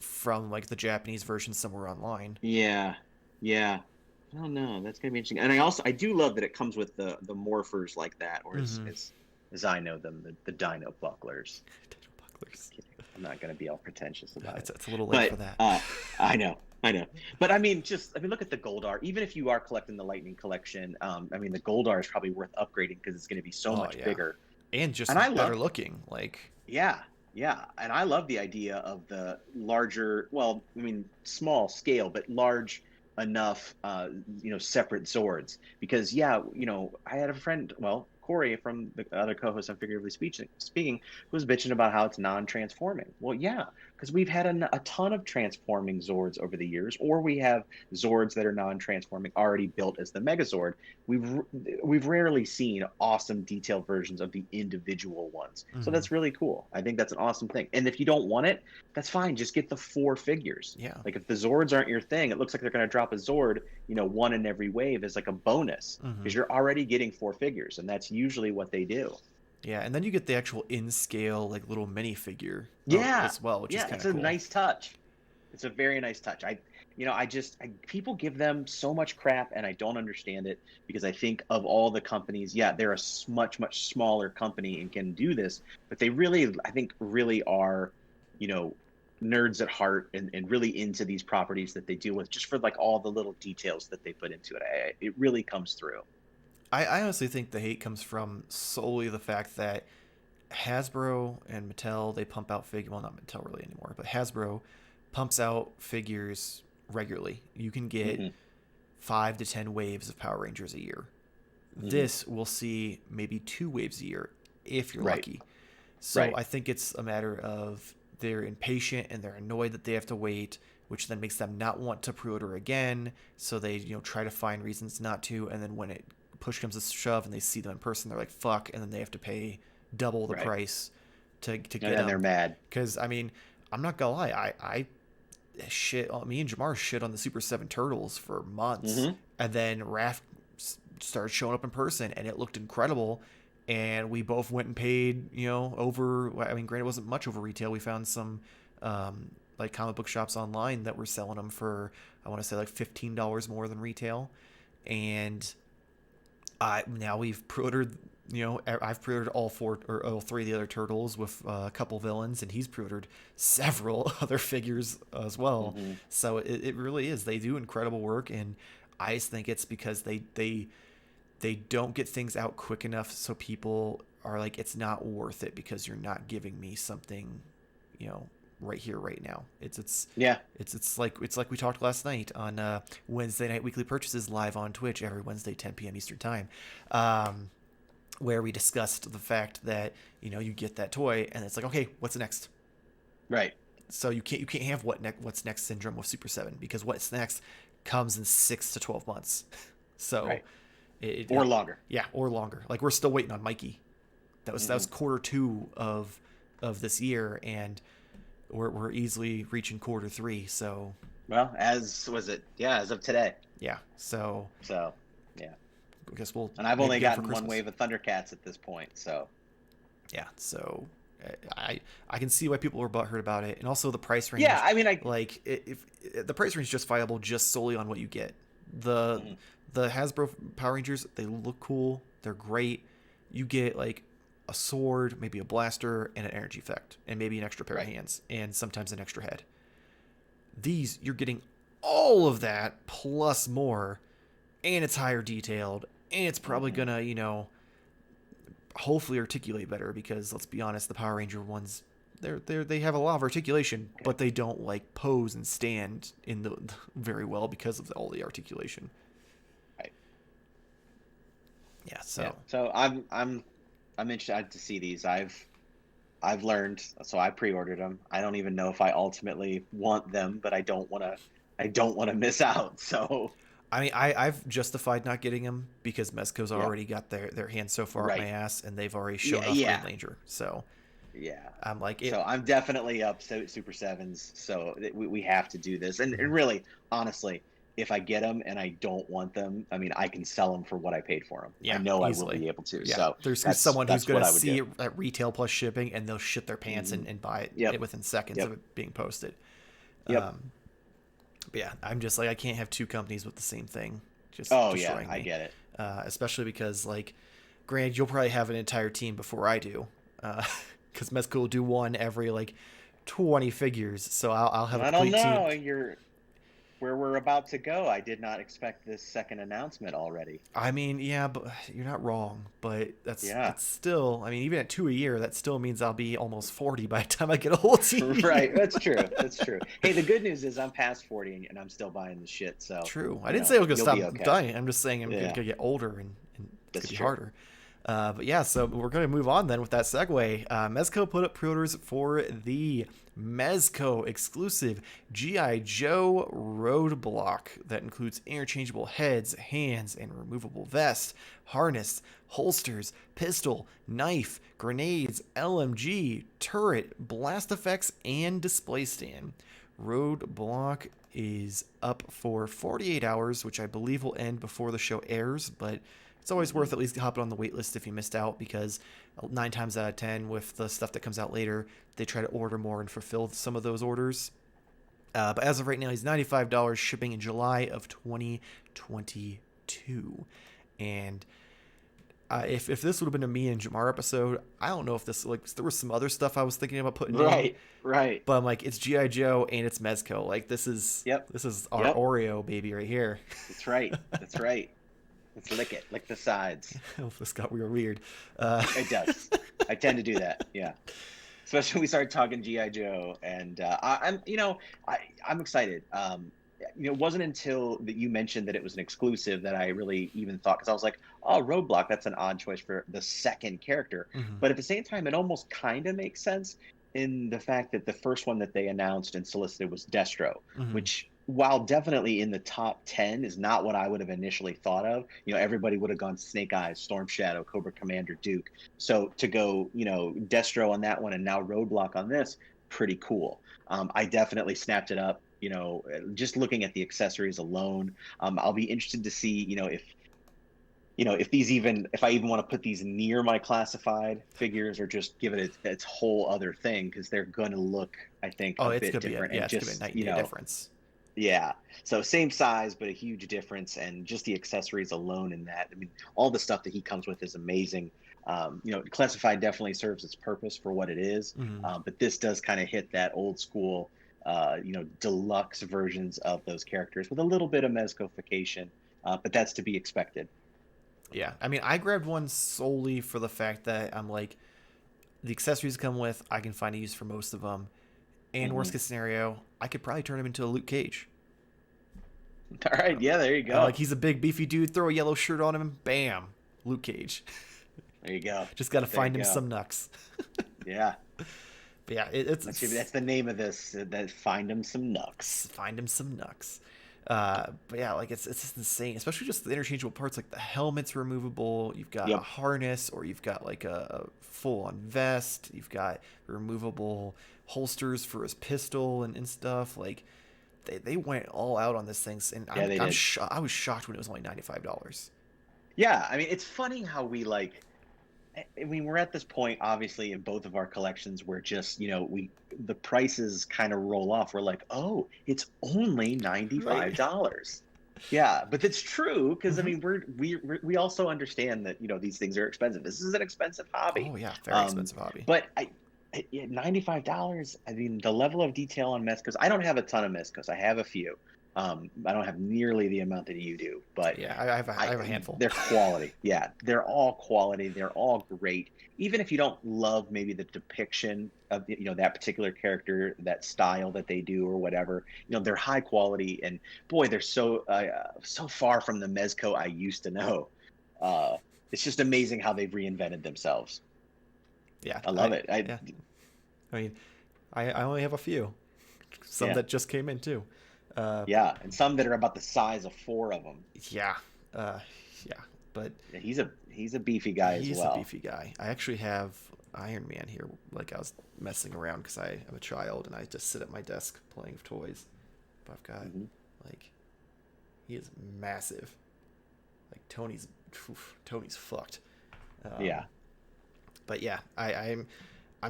from like the Japanese version somewhere online. Yeah. I don't know. That's gonna be interesting. And I do love that it comes with the morphers like that, or as I know them, the Dino Bucklers. Dino Bucklers. I'm not going to be all pretentious about it. It's a little late for that. I know. But I mean, look at the Goldar. Even if you are collecting the Lightning Collection, I mean, the Goldar is probably worth upgrading because it's going to be so much bigger. And just better looking. Like. Yeah. And I love the idea of the larger, well, I mean, small scale, but large enough, separate Zords. Because, I had a friend, well, Corey from the other co-host on Figuratively Speaking, who was bitching about how it's non-transforming. Well, yeah, because we've had a ton of transforming Zords over the years, or we have Zords that are non-transforming already built as the Megazord. We've rarely seen awesome detailed versions of the individual ones. So that's really cool. I think that's an awesome thing. And if you don't want it, that's fine. Just get the 4 figures. Yeah. Like if the Zords aren't your thing, it looks like they're going to drop a Zord, one in every wave as like a bonus, because you're already getting 4 figures, and that's usually what they do. Yeah, and then you get the actual in-scale like little minifigure as well, which is kind of cool. It's a nice touch. It's a very nice touch. People give them so much crap, and I don't understand it, because I think of all the companies, they're a much, much smaller company and can do this, but they really, I think, really are, nerds at heart and really into these properties that they deal with, just for like all the little details that they put into it. It really comes through. I honestly think the hate comes from solely the fact that Hasbro and Mattel, they pump out well, not Mattel really anymore, but Hasbro pumps out figures regularly. You can get 5 to 10 waves of Power Rangers a year. This will see maybe 2 waves a year if you're lucky. So I think it's a matter of they're impatient and they're annoyed that they have to wait, which then makes them not want to pre-order again. So they, try to find reasons not to. And then when push comes to shove and they see them in person, they're like, fuck. And then they have to pay double the price to get them. And they're mad. Because, I mean, I'm not going to lie. Me and Jamar shit on the Super 7 Turtles for months. And then Raph started showing up in person and it looked incredible. And we both went and paid, over, I mean, granted, it wasn't much over retail. We found some, like comic book shops online that were selling them for, I want to say like $15 more than retail. And now we've pre-ordered, I've pre-ordered all 4 or all 3 of the other Turtles with a couple villains, and he's pre-ordered several other figures as well. So it really is. They do incredible work, and I just think it's because they don't get things out quick enough, so people are like, it's not worth it because you're not giving me something, right here, right now. It's like we talked last night on Wednesday night weekly purchases live on Twitch every Wednesday 10 p.m. Eastern time, where we discussed the fact that you get that toy and it's like, okay, what's next? Right. So you can't have what's next syndrome with Super 7, because what's next comes in 6 to 12 months. So or longer. Yeah, or longer. Like we're still waiting on Mikey. That was Q2 of this year, and we're easily reaching Q3. So as of today. Yeah. So yeah. I guess we'll. And I've only gotten 1 wave of Thundercats at this point. So yeah. So I can see why people were butthurt about it, and also the price range. Yeah, I mean, if the price range is justifiable just solely on what you get. The Hasbro Power Rangers, they look cool. They're great. You get like a sword, maybe a blaster, and an energy effect, and maybe an extra pair of hands, and sometimes an extra head. These, you're getting all of that plus more, and it's higher detailed, and it's probably gonna, hopefully articulate better, because let's be honest, the Power Ranger ones, they have a lot of articulation, but they don't like pose and stand in the very well because of all the articulation. Right. Yeah. So. Yeah. So I'm interested to see these. I've learned, so I pre-ordered them. I don't even know if I ultimately want them, but I don't want to miss out. So I mean, I've justified not getting them because Mezco's already got their hands so far up my ass, and they've already shown off Green Ranger. So I'm like, so I'm definitely up Super 7s. So we have to do this, and really, honestly, if I get them and I don't want them, I mean, I can sell them for what I paid for them. I know easily. I will be able to. Yeah. So there's someone who's going to see it at retail plus shipping, and they'll shit their pants and buy it within seconds of it being posted. But yeah, I'm just like, I can't have 2 companies with the same thing. Just destroying me. I get it. Especially because, like, granted, you'll probably have an entire team before I do, because Mezco will do one every like 20 figures. So I'll have a complete team. I don't know. Where we're about to go, I did not expect this second announcement already. I mean, yeah, but you're not wrong. But that's still, I mean, even at 2 a year, that still means I'll be almost 40 by the time I get a whole team. Right, that's true. That's true. Hey, the good news is I'm past 40 and I'm still buying the shit. So true. I didn't say I was gonna stop dying. I'm just saying I'm gonna get older and it's gonna be harder. But yeah, so we're going to move on then with that segue. Mezco put up pre-orders for the Mezco exclusive G.I. Joe Roadblock that includes interchangeable heads, hands, and removable vest, harness, holsters, pistol, knife, grenades, LMG, turret, blast effects, and display stand. Roadblock is up for 48 hours, which I believe will end before the show airs, but it's always worth at least hopping on the wait list if you missed out, because 9 times out of 10 with the stuff that comes out later, they try to order more and fulfill some of those orders. But as of right now, he's $95, shipping in July of 2022. And if this would have been a me and Jamar episode, I don't know if this, like, there was some other stuff I was thinking about putting in. Right. But I'm like, it's G.I. Joe and it's Mezco. Like, this is our Oreo baby right here. That's right. Let's lick it. Lick the sides. Oh, this got real weird. It does. I tend to do that. Yeah. Especially when we started talking G.I. Joe, and I'm excited. It wasn't until that you mentioned that it was an exclusive that I really even thought, because I was like, oh, Roadblock, that's an odd choice for the second character. Mm-hmm. But at the same time, it almost kind of makes sense in the fact that the first one that they announced and solicited was Destro, Mm-hmm. which, while definitely in the top 10, is not what I would have initially thought of. Everybody would have gone Snake Eyes, Storm Shadow, Cobra Commander, Duke. So to go, Destro on that one and now Roadblock on this, pretty cool. I definitely snapped it up. Just looking at the accessories alone, I'll be interested to see, if I even want to put these near my classified figures, or just give it its whole other thing, because they're going to look, I think, a bit different. It's going to be a night and day difference. Yeah. So same size, but a huge difference. And just the accessories alone in that. I mean, all the stuff that he comes with is amazing. Classified definitely serves its purpose for what it is. Mm-hmm. But this does kind of hit that old school, deluxe versions of those characters with a little bit of Mezcofication. But that's to be expected. Yeah. I mean, I grabbed one solely for the fact that I'm like, the accessories come with, I can find a use for most of them. And worst case scenario, I could probably turn him into a Luke Cage. All right, yeah, there you go. Like, he's a big, beefy dude. Throw a yellow shirt on him, bam, Luke Cage. There you go. Just got to find him some knucks. Yeah. But yeah, that's the name of this. That find him some knucks. Find him some knucks. But yeah, like it's just insane, especially just the interchangeable parts. Like the helmet's removable. You've got a harness, or you've got like a full-on vest. You've got removable holsters for his pistol and stuff. Like they went all out on this thing, and I was shocked when it was only $95. Yeah, I mean, it's funny how we're at this point, obviously, in both of our collections where just, the prices kind of roll off. We're like, oh, it's only $95. Right. Yeah, but it's true, because I mean, we also understand that, these things are expensive. This is an expensive hobby. Oh yeah, very expensive hobby. But $95. I mean, the level of detail on Mezcos. I don't have a ton of Mezcos. I have a few. I don't have nearly the amount that you do, but yeah, I have a handful. They're quality. Yeah, they're all quality. They're all great. Even if you don't love maybe the depiction of that particular character, that style that they do or whatever, they're high quality. And boy, they're so far from the Mezco I used to know. It's just amazing how they've reinvented themselves. Yeah, I love it. I mean, I only have a few. Some that just came in too. And some that are about the size of 4 of them. Yeah, but he's a beefy guy as well. He's a beefy guy. I actually have Iron Man here. Like, I was messing around because I am a child and I just sit at my desk playing with toys. But I've got like, he is massive. Like Tony's fucked. But yeah, I'm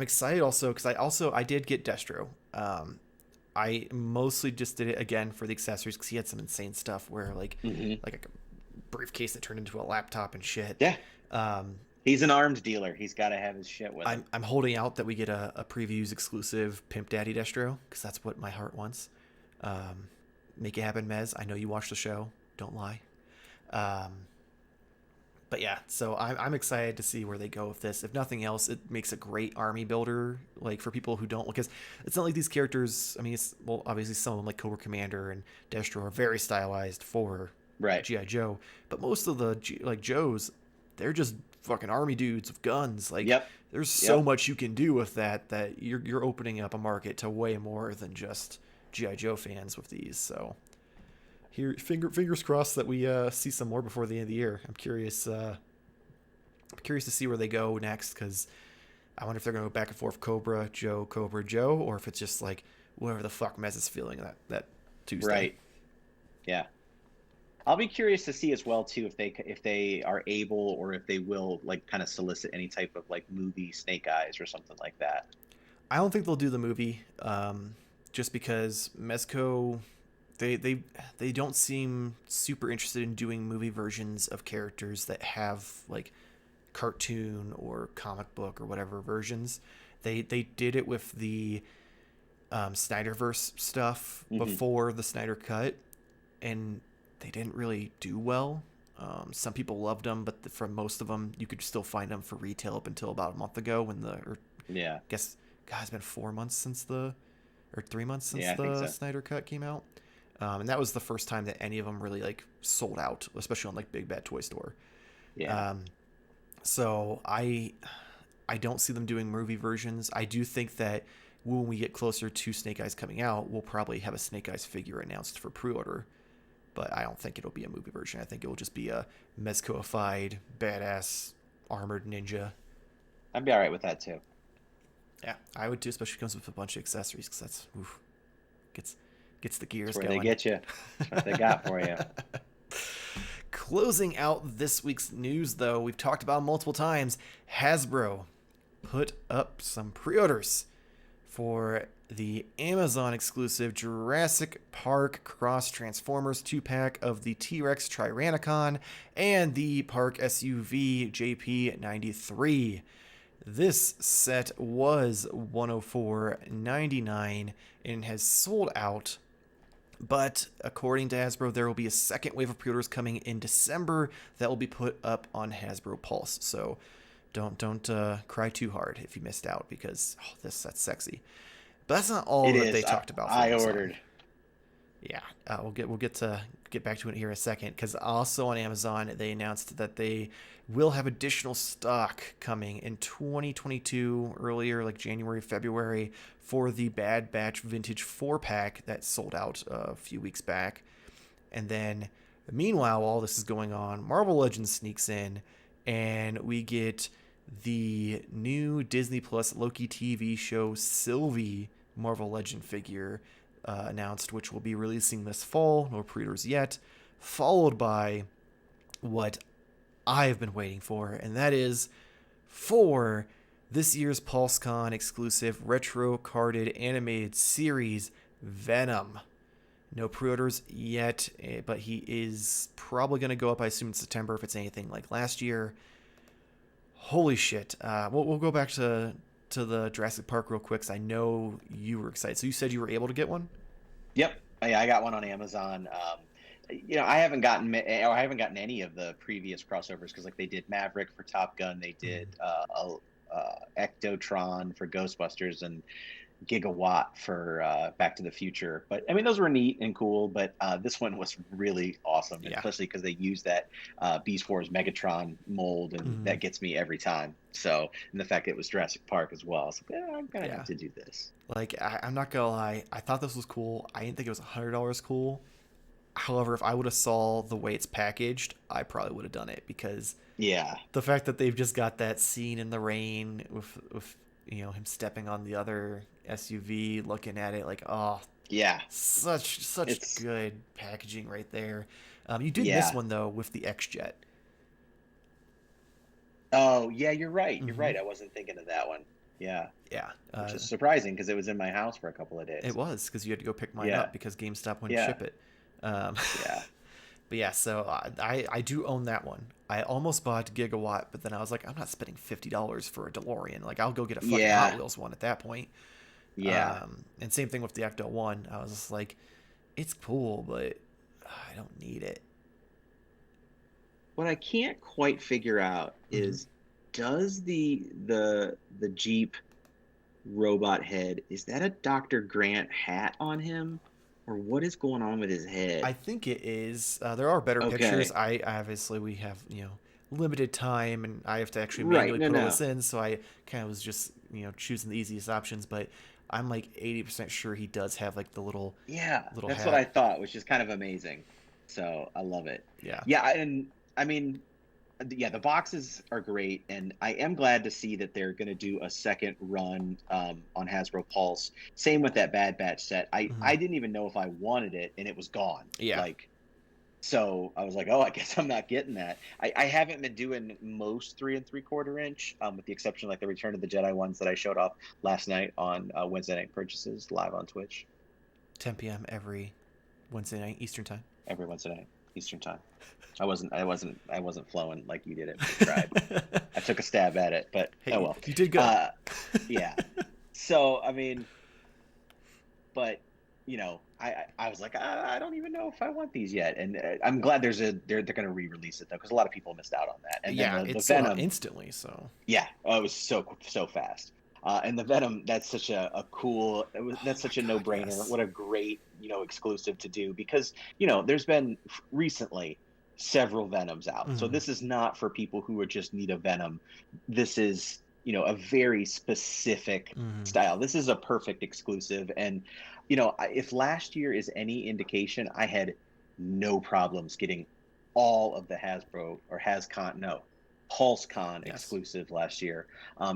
excited also because I did get Destro. I mostly just did it again for the accessories because he had some insane stuff where like a briefcase that turned into a laptop and shit. Yeah. He's an arms dealer. He's got to have his shit with him. I'm holding out that we get a previews exclusive Pimp Daddy Destro because that's what my heart wants. Make it happen, Mez. I know you watch the show. Don't lie. But yeah, so I'm excited to see where they go with this. If nothing else, it makes a great army builder, like for people who don't, because it's not like these characters. I mean, obviously some of them like Cobra Commander and Destro are very stylized for G.I. Joe, but most of the Joes, they're just fucking army dudes with guns. Like, Yep. there's so much you can do with that you're opening up a market to way more than just G.I. Joe fans with these. So here, fingers crossed that we see some more before the end of the year. I'm curious to see where they go next, because I wonder if they're going to go back and forth Cobra Joe, or if it's just like whatever the fuck Mez is feeling that Tuesday. Right. Yeah. I'll be curious to see as well too if they are able, or if they will like kind of solicit any type of like movie Snake Eyes or something like that. I don't think they'll do the movie, just because Mezco, they don't seem super interested in doing movie versions of characters that have like cartoon or comic book or whatever versions. They did it with the Snyderverse stuff before the Snyder Cut, and they didn't really do well. Some people loved them, but for most of them, you could still find them for retail up until about a month ago I guess, God, it's been 4 months since or 3 months since the Snyder Cut came out. And that was the first time that any of them really like sold out, especially on like Big Bad Toy Store. Yeah. So I don't see them doing movie versions. I do think that when we get closer to Snake Eyes coming out, we'll probably have a Snake Eyes figure announced for pre-order. But I don't think it'll be a movie version. I think it will just be a Mezco-ified, badass, armored ninja. I'd be all right with that too. Yeah, I would too, especially if it comes with a bunch of accessories, because that's gets the gears That's where going. they get you. That's what they got for you. Closing out this week's news, though, we've talked about multiple times. Hasbro put up some pre-orders for the Amazon exclusive Jurassic Park Cross Transformers 2-pack of the T-Rex Tyrannicon and the Park SUV JP93. This set was $104.99 and has sold out. But according to Hasbro, there will be a second wave of pre-orders coming in December that will be put up on Hasbro Pulse. So don't cry too hard if you missed out, because that's sexy. But that's not all that they talked about. I ordered. Yeah, we'll get back to it here in a second, because also on Amazon they announced that they will have additional stock coming in 2022, earlier like January, February, for the Bad Batch Vintage 4-pack that sold out a few weeks back. And then meanwhile, while this is going on, Marvel Legends sneaks in, and we get the new Disney Plus Loki TV show Sylvie Marvel Legend figure announced, which will be releasing this fall. No pre-orders yet. Followed by what I've been waiting for, and that is for this year's PulseCon exclusive retro carded animated series Venom. No pre-orders yet, but he is probably going to go up, I assume, in September if it's anything like last year. Holy shit. We'll go back to the Jurassic Park real quick, because I know you were excited. So you said you were able to get one? Yep. I got one on Amazon. I haven't gotten any of the previous crossovers, because like they did Maverick for Top Gun, they did Ectotron for Ghostbusters, and Gigawatt for Back to the Future. But I mean, those were neat and cool, but this one was really awesome, especially because they used that Beast Wars Megatron mold, and that gets me every time. So, and the fact that it was Jurassic Park as well, so I'm gonna have to do this. Like, I'm not gonna lie, I thought this was cool. I didn't think it was $100 cool. However, if I would have saw the way it's packaged, I probably would have done it, because the fact that they've just got that scene in the rain with him stepping on the other SUV, looking at it like, such good packaging right there. You did miss one though with the X-Jet. Oh yeah, you're right. You're right. I wasn't thinking of that one. Yeah. Which is surprising, because it was in my house for a couple of days. It was, because you had to go pick mine up because GameStop wouldn't ship it. But yeah, so I do own that one. I almost bought Gigawatt, but then I was like, I'm not spending $50 for a DeLorean. Like, I'll go get a fucking Hot Wheels one at that point. And same thing with the Ecto one. I was just like, it's cool, but I don't need it. What I can't quite figure out is, does the Jeep robot head, is that a Dr. Grant hat on him? Or what is going on with his head? I think it is. There are better pictures. I obviously, we have, limited time and I have to actually Right. manually No, put all no. this in, so I kind of was just choosing the easiest options. But I'm like 80% sure he does have like the Yeah, little that's what hat. I thought, which is kind of amazing. So I love it. Yeah. Yeah, and I mean, yeah, the boxes are great, and I am glad to see that they're going to do a second run on Hasbro Pulse. Same with that Bad Batch set. I Hmm. I didn't even know if I wanted it, and it was gone. Yeah. Like, so I was like, oh, I guess I'm not getting that. I haven't been doing most 3 3/4 inch, with the exception of like the Return of the Jedi ones that I showed off last night on Wednesday night purchases live on Twitch 10 p.m. every Wednesday night Eastern time. every Wednesday night Eastern time. I wasn't flowing like you did it, but I tried. I took a stab at it, but oh Hey, well. you did good. Uh, yeah. So I mean, but I was like, I don't even know if I want these yet, and I'm glad they're going to re-release it though, because a lot of people missed out on that. And then Yeah, the it sold out Venom, instantly. So yeah, oh, it was so fast. And the Venom, that's such a cool, oh that's my such a god, no-brainer. yes. What a great exclusive to do, because there's been recently several Venoms out, so Hmm. this is not for people who are just need a Venom. This is a very specific Hmm. style. This is a perfect exclusive, and if last year is any indication, I had no problems getting all of the Hasbro or HasCon, no, PulseCon Yes. exclusive last year.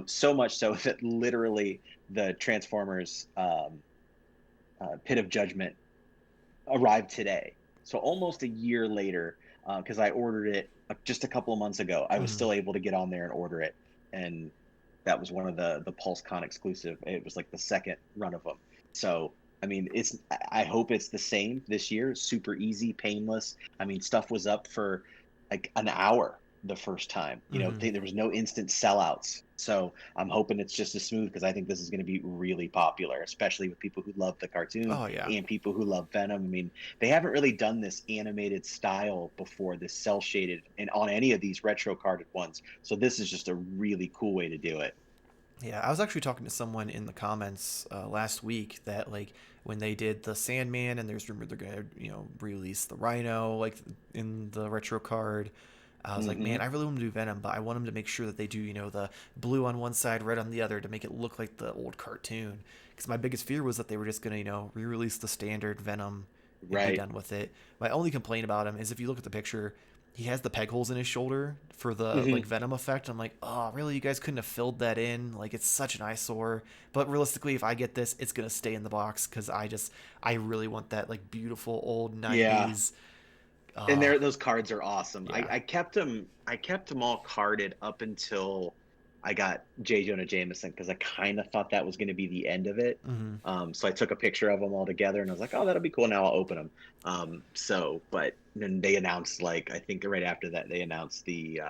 So much so that literally the Transformers Pit of Judgment arrived today. So almost a year later, because I ordered it just a couple of months ago, I was Hmm. still able to get on there and order it, and that was one of the PulseCon exclusive. It was like the second run of them. So I mean, I hope it's the same this year. Super easy, painless. I mean, stuff was up for like an hour the first time. Hmm. There was no instant sellouts. So I'm hoping it's just as smooth, because I think this is going to be really popular, especially with people who love the cartoon Oh yeah. and people who love Venom. I mean, they haven't really done this animated style before, this cell shaded, and on any of these retro carded ones. So this is just a really cool way to do it. Yeah, I was actually talking to someone in the comments last week that like when they did the Sandman and there's rumor they're gonna release the Rhino like in the retro card. I was like, man, Hmm. I really want to do Venom, but I want them to make sure that they do the blue on one side, red on the other to make it look like the old cartoon. Because my biggest fear was that they were just gonna re-release the standard Venom and be Right. done with it. My only complaint about him is if you look at the picture, he has the peg holes in his shoulder for the Hmm. like Venom effect. I'm like, oh, really? You guys couldn't have filled that in? Like, it's such an eyesore. But realistically, if I get this, it's gonna stay in the box because I really want that like beautiful old Yeah. '90s. And Uh, those cards are awesome. I, yeah. I kept them. I kept them all carded up until I got J. Jonah Jameson, because I kind of thought that was going to be the end of it. Mm-hmm. So I took a picture of them all together, and I was like, "Oh, that'll be cool. Now I'll open them." But then they announced, like, I think right after that, they announced the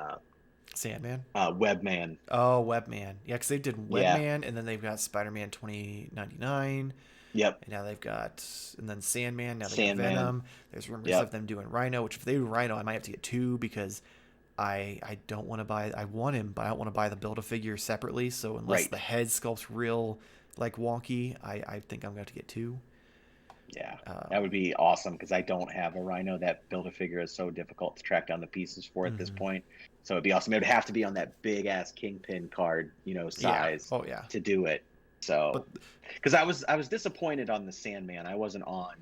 Sandman. Webman. Oh, Webman. Yeah, because they did Yeah. Webman, and then they've got Spider-Man 2099, Yep. and now they've got, and then Sandman. Now they got Sandman. Venom. There's rumors of Yep. them doing Rhino, which if they do Rhino, I might have to get two because I don't want to buy. I want him, but I don't want to buy the Build-A-Figure separately. So unless Right. the head sculpt's real like wonky, I think I'm going to get two. Yeah, that Um, would be awesome, because I don't have a Rhino. That build a figure is so difficult to track down the pieces for at this mhm. point. So it'd be awesome. It would have to be on that big ass Kingpin card, Yeah. size Oh yeah. to do it. But So, because I was disappointed on the Sandman. I wasn't on,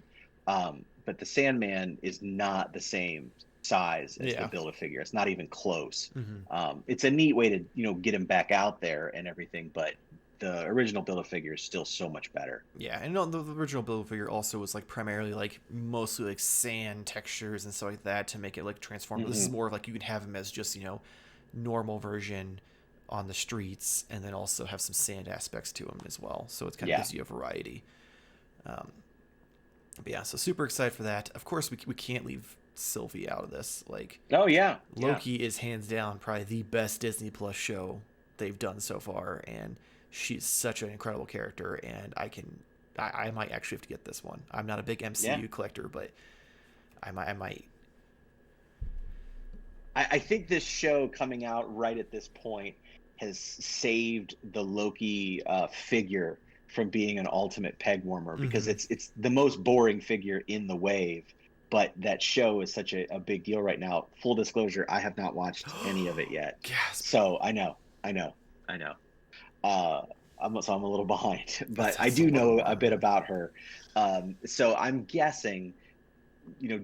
but the Sandman is not the same size as the yeah. build a figure. It's not even close. Hmm. It's a neat way to get him back out there and everything, but the original build a figure is still so much better. Yeah, and the original Build-A-Figure also was like primarily like mostly like sand textures and stuff like that to make it like transform. This is Hmm. more of like you can have him as just normal version on the streets, and then also have some sand aspects to him as well. So it kind of Yeah. gives you a variety. Um, but yeah, so super excited for that. Of course, we can't leave Sylvie out of this. Like Oh yeah. Yeah. Loki is hands down probably the best Disney Plus show they've done so far, and she's such an incredible character. And I might actually have to get this one. I'm not a big Yeah. MCU collector, but I might. I think this show coming out right at this point has saved the Loki figure from being an ultimate peg warmer, because Hmm. it's the most boring figure in the wave. but that show is such a big deal right now. Full disclosure, I have not watched any of it yet. Gasp. So I know. Uh, so I'm a little behind, but I That's a do know little a bit behind. about her. So I'm guessing,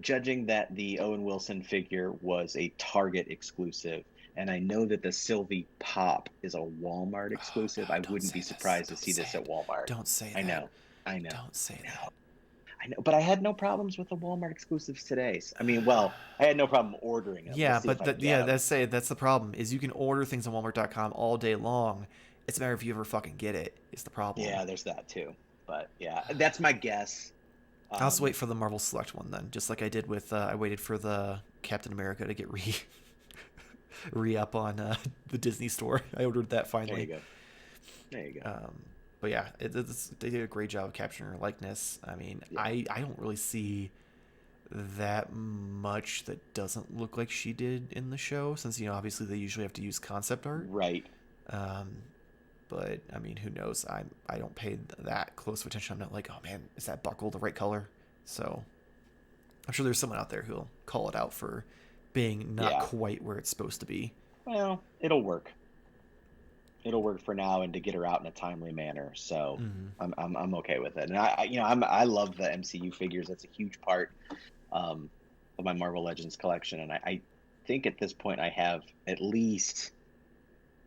judging that the Owen Wilson figure was a Target exclusive, and I know that the Sylvie Pop is a Walmart Oh exclusive, God, I don't wouldn't say be this. surprised to Don't see say this at it. Walmart. Don't say I that. know, I know, Don't say I know, that. I know. But I had no problems with the Walmart exclusives today. I mean, well, I had no problem ordering them. We'll Yeah, see if but I get them. that's the problem is you can order things on Walmart.com all day long. It's a matter if you ever fucking get it. Is the problem. Yeah, there's that too. But yeah, that's my guess. I'll also Um, wait for the Marvel Select one then, just like I did with I waited for the Captain America to get re up on the Disney store. I ordered that there you finally. go. There you go. But yeah, they did a great job of capturing her likeness. I mean, Yeah. I don't really see that much that doesn't look like she did in the show, since obviously they usually have to use concept art. Right. Um, but I mean, who knows? I don't pay that close of attention. I'm not like, oh man, is that buckle the right color? So I'm sure there's someone out there who'll call it out for being not Yeah. quite where it's supposed to be. Well, it'll work. It'll work for now, and to get her out in a timely manner. So Mm-hmm. I'm okay with it. And I love the MCU figures. That's a huge part um, of my Marvel Legends collection. And I think at this point I have at least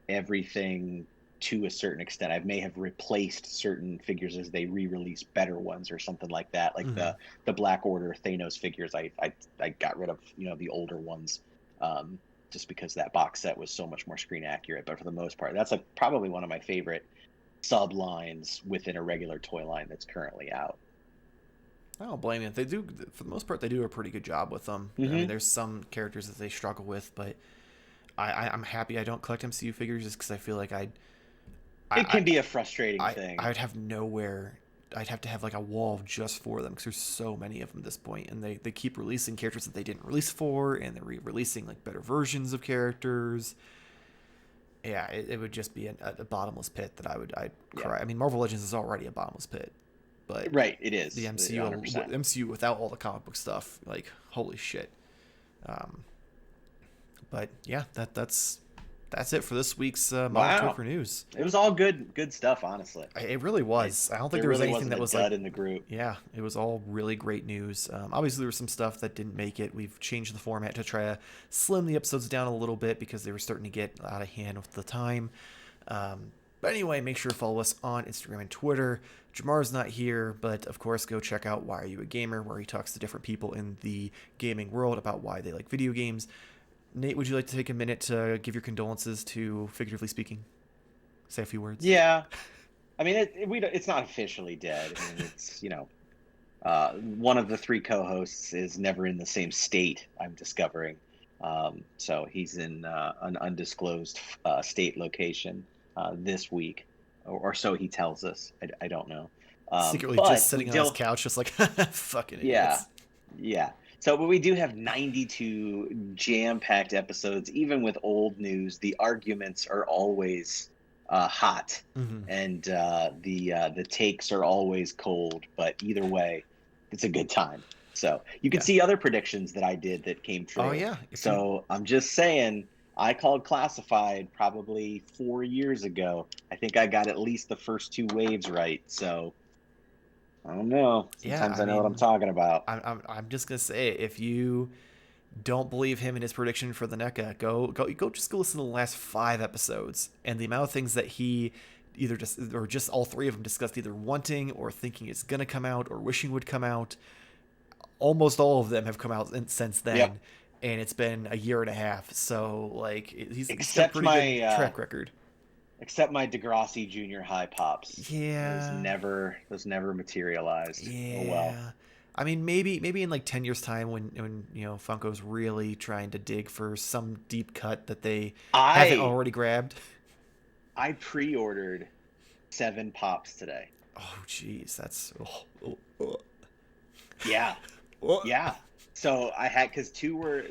everything to a certain extent. I may have replaced certain figures as they re-release better ones or something like that. Like Mm-hmm. the Black Order Thanos figures, I got rid of the older ones, just because that box set was so much more screen accurate. But for the most part, that's probably one of my favorite sub lines within a regular toy line that's currently out. I don't blame you. They do, for the most part, they do a pretty good job with them. I mean, Mm-hmm. there's some characters that they struggle with, but I'm happy I don't collect MCU figures just because I feel like It I, can be a frustrating I thing. would have nowhere. I'd have to have like a wall just for them because there's so many of them at this point, and they keep releasing characters that they didn't release for, and they're re-releasing like better versions of characters. Yeah, it would just be a bottomless pit that I'd Yeah. cry. I mean, Marvel Legends is already a bottomless pit, but Right, it the is MCU 100%. MCU without all the comic book stuff, like holy shit. Um, but yeah, that's it for this week's Model Wow. Joker news. It was all good stuff, honestly. It really It was. I don't think there there was really anything wasn't that a was like, dud in the group. yeah, it was all really great news. Obviously, there was some stuff that didn't make it. We've changed the format to try to slim the episodes down a little bit because they were starting to get out of hand with the time. But anyway, make sure to follow us on Instagram and Twitter. Jamar's not here, but of course, go check out Why Are You a Gamer, where he talks to different people in the gaming world about why they like video games. Nate, would you like to take a minute to give your condolences to, figuratively speaking? Say a few words. Yeah, I mean, it's not officially dead. I mean, it's one of the three co-hosts is never in the same state. I'm discovering, so he's in an undisclosed state location this week, or so he tells us. I don't know, Secretly just but we sitting on his do. couch, just like, fucking Yeah, idiots. yeah. So, but we do have 92 jam-packed episodes. Even with old news, the arguments are always hot, Mm-hmm. and the takes are always cold. But either way, it's a good time. So you can Yeah. see other predictions that I did that came Oh, true. yeah. If you So I'm just saying, I called Classified probably 4 years ago. I think I got at least the first two waves right. So I don't know. Yeah, Sometimes I I know what I'm mean, talking about. I'm just gonna say, if you don't believe him in his prediction for the NECA, go just go listen to the last 5 episodes, and the amount of things that he either just or just all three of them discussed either wanting or thinking it's gonna come out or wishing would come out. Almost all of them have come out since Yep. then, and it's been a year and a half. So like he's got a Except pretty good my track record. Degrassi Junior High pops. Yeah, Those never materialized. Oh well. yeah. I mean, maybe in like 10 years' time, when Funko's really trying to dig for some deep cut that they haven't I already grabbed. I pre-ordered 7 pops today. Oh, jeez, that's oh, Yeah. oh. Yeah. So I had, because two were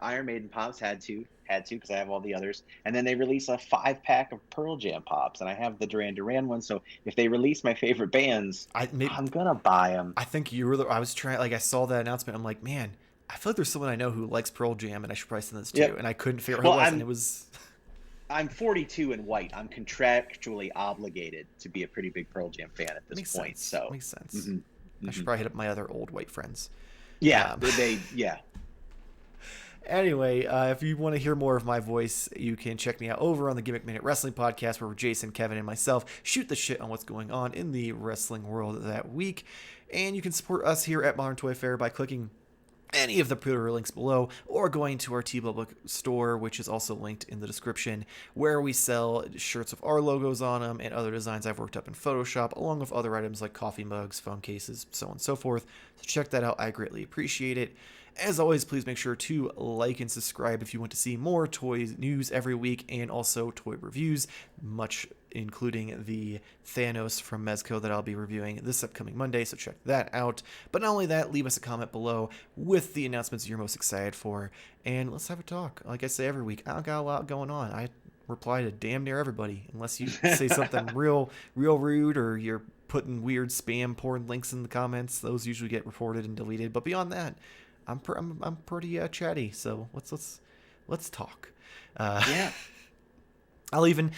Iron Maiden pops, had to because I have all the others, and then they release a 5 pack of Pearl Jam pops, and I have the Duran Duran one. So if they release my favorite bands, I'm gonna buy them. I think you were I was trying, like, I saw that announcement. I'm like, man, I feel like there's someone I know who likes Pearl Jam, and I should probably send this to. Yep. And I couldn't figure out who Well, it was, and it I'm was. I'm 42 and white. I'm contractually obligated to be a pretty big Pearl Jam fan at this Makes point. sense. So, Makes sense. hmm I should hmm probably hit up my other old white friends. yeah, Um, yeah. Anyway, if you want to hear more of my voice, you can check me out over on the Gimmick Minute Wrestling Podcast, where Jason, Kevin, and myself shoot the shit on what's going on in the wrestling world that week. And you can support us here at Modern Toy Fair by clicking any of the Preorder links below, or going to our TeePublic store, which is also linked in the description, where we sell shirts with our logos on them and other designs I've worked up in Photoshop, along with other items like coffee mugs, phone cases, so on and so forth. So check that out. I greatly appreciate it. As always, please make sure to like and subscribe if you want to see more toy news every week, and also toy reviews, much including the Thanos from Mezco that I'll be reviewing this upcoming Monday, so check that out. But not only that, leave us a comment below with the announcements you're most excited for, and let's have a talk. Like I say every week, I got a lot going on. I reply to damn near everybody, unless you say something real rude, or you're putting weird spam porn links in the comments. Those usually get reported and deleted. But beyond that, I'm pretty chatty, so let's talk. Yeah. I'll even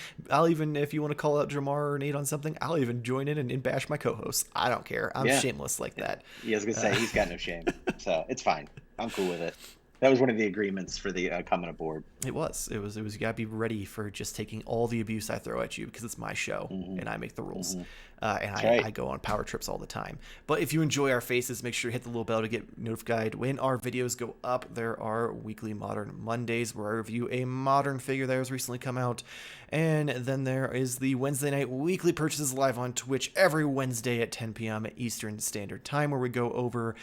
if you want to call out Jamar or Nate on something, I'll even join in and bash my co-host. I don't care. I'm shameless like that. Yeah, I was gonna say he's got no shame, so it's fine. I'm cool with it. That was one of the agreements for the coming aboard. It was. You gotta be ready for just taking all the abuse I throw at you, because it's my show and I make the rules. I go on power trips all the time. But if you enjoy our faces, make sure you hit the little bell to get notified when our videos go up. There are weekly Modern Mondays where I review a modern figure that has recently come out. And then there is the Wednesday night weekly purchases live on Twitch every Wednesday at 10 p.m. Eastern Standard Time, where we go over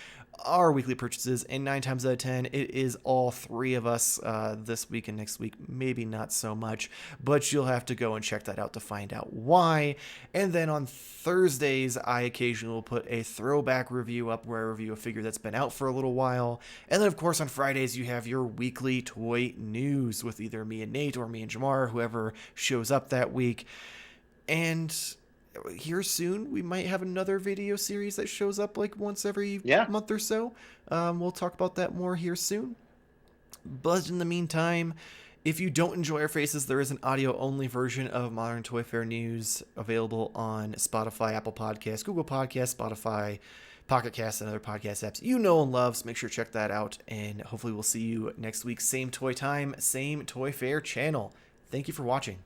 our weekly purchases, and 9 times out of 10 it is all three of us. This week and next week maybe not so much, but you'll have to go and check that out to find out why. And then on Thursdays I occasionally will put a throwback review up, where I review a figure that's been out for a little while. And then of course on Fridays you have your weekly toy news with either me and Nate or me and Jamar, whoever shows up that week. And here soon we might have another video series that shows up like once every month or so. We'll talk about that more here soon. But in the meantime, if you don't enjoy our faces, there is an audio only version of Modern Toy Fair News available on Spotify, Apple Podcasts, Google Podcasts, Spotify, Pocket Casts, and other podcast apps you know and love. So make sure to check that out, and hopefully we'll see you next week. Same toy time, same Toy Fair channel. Thank you for watching.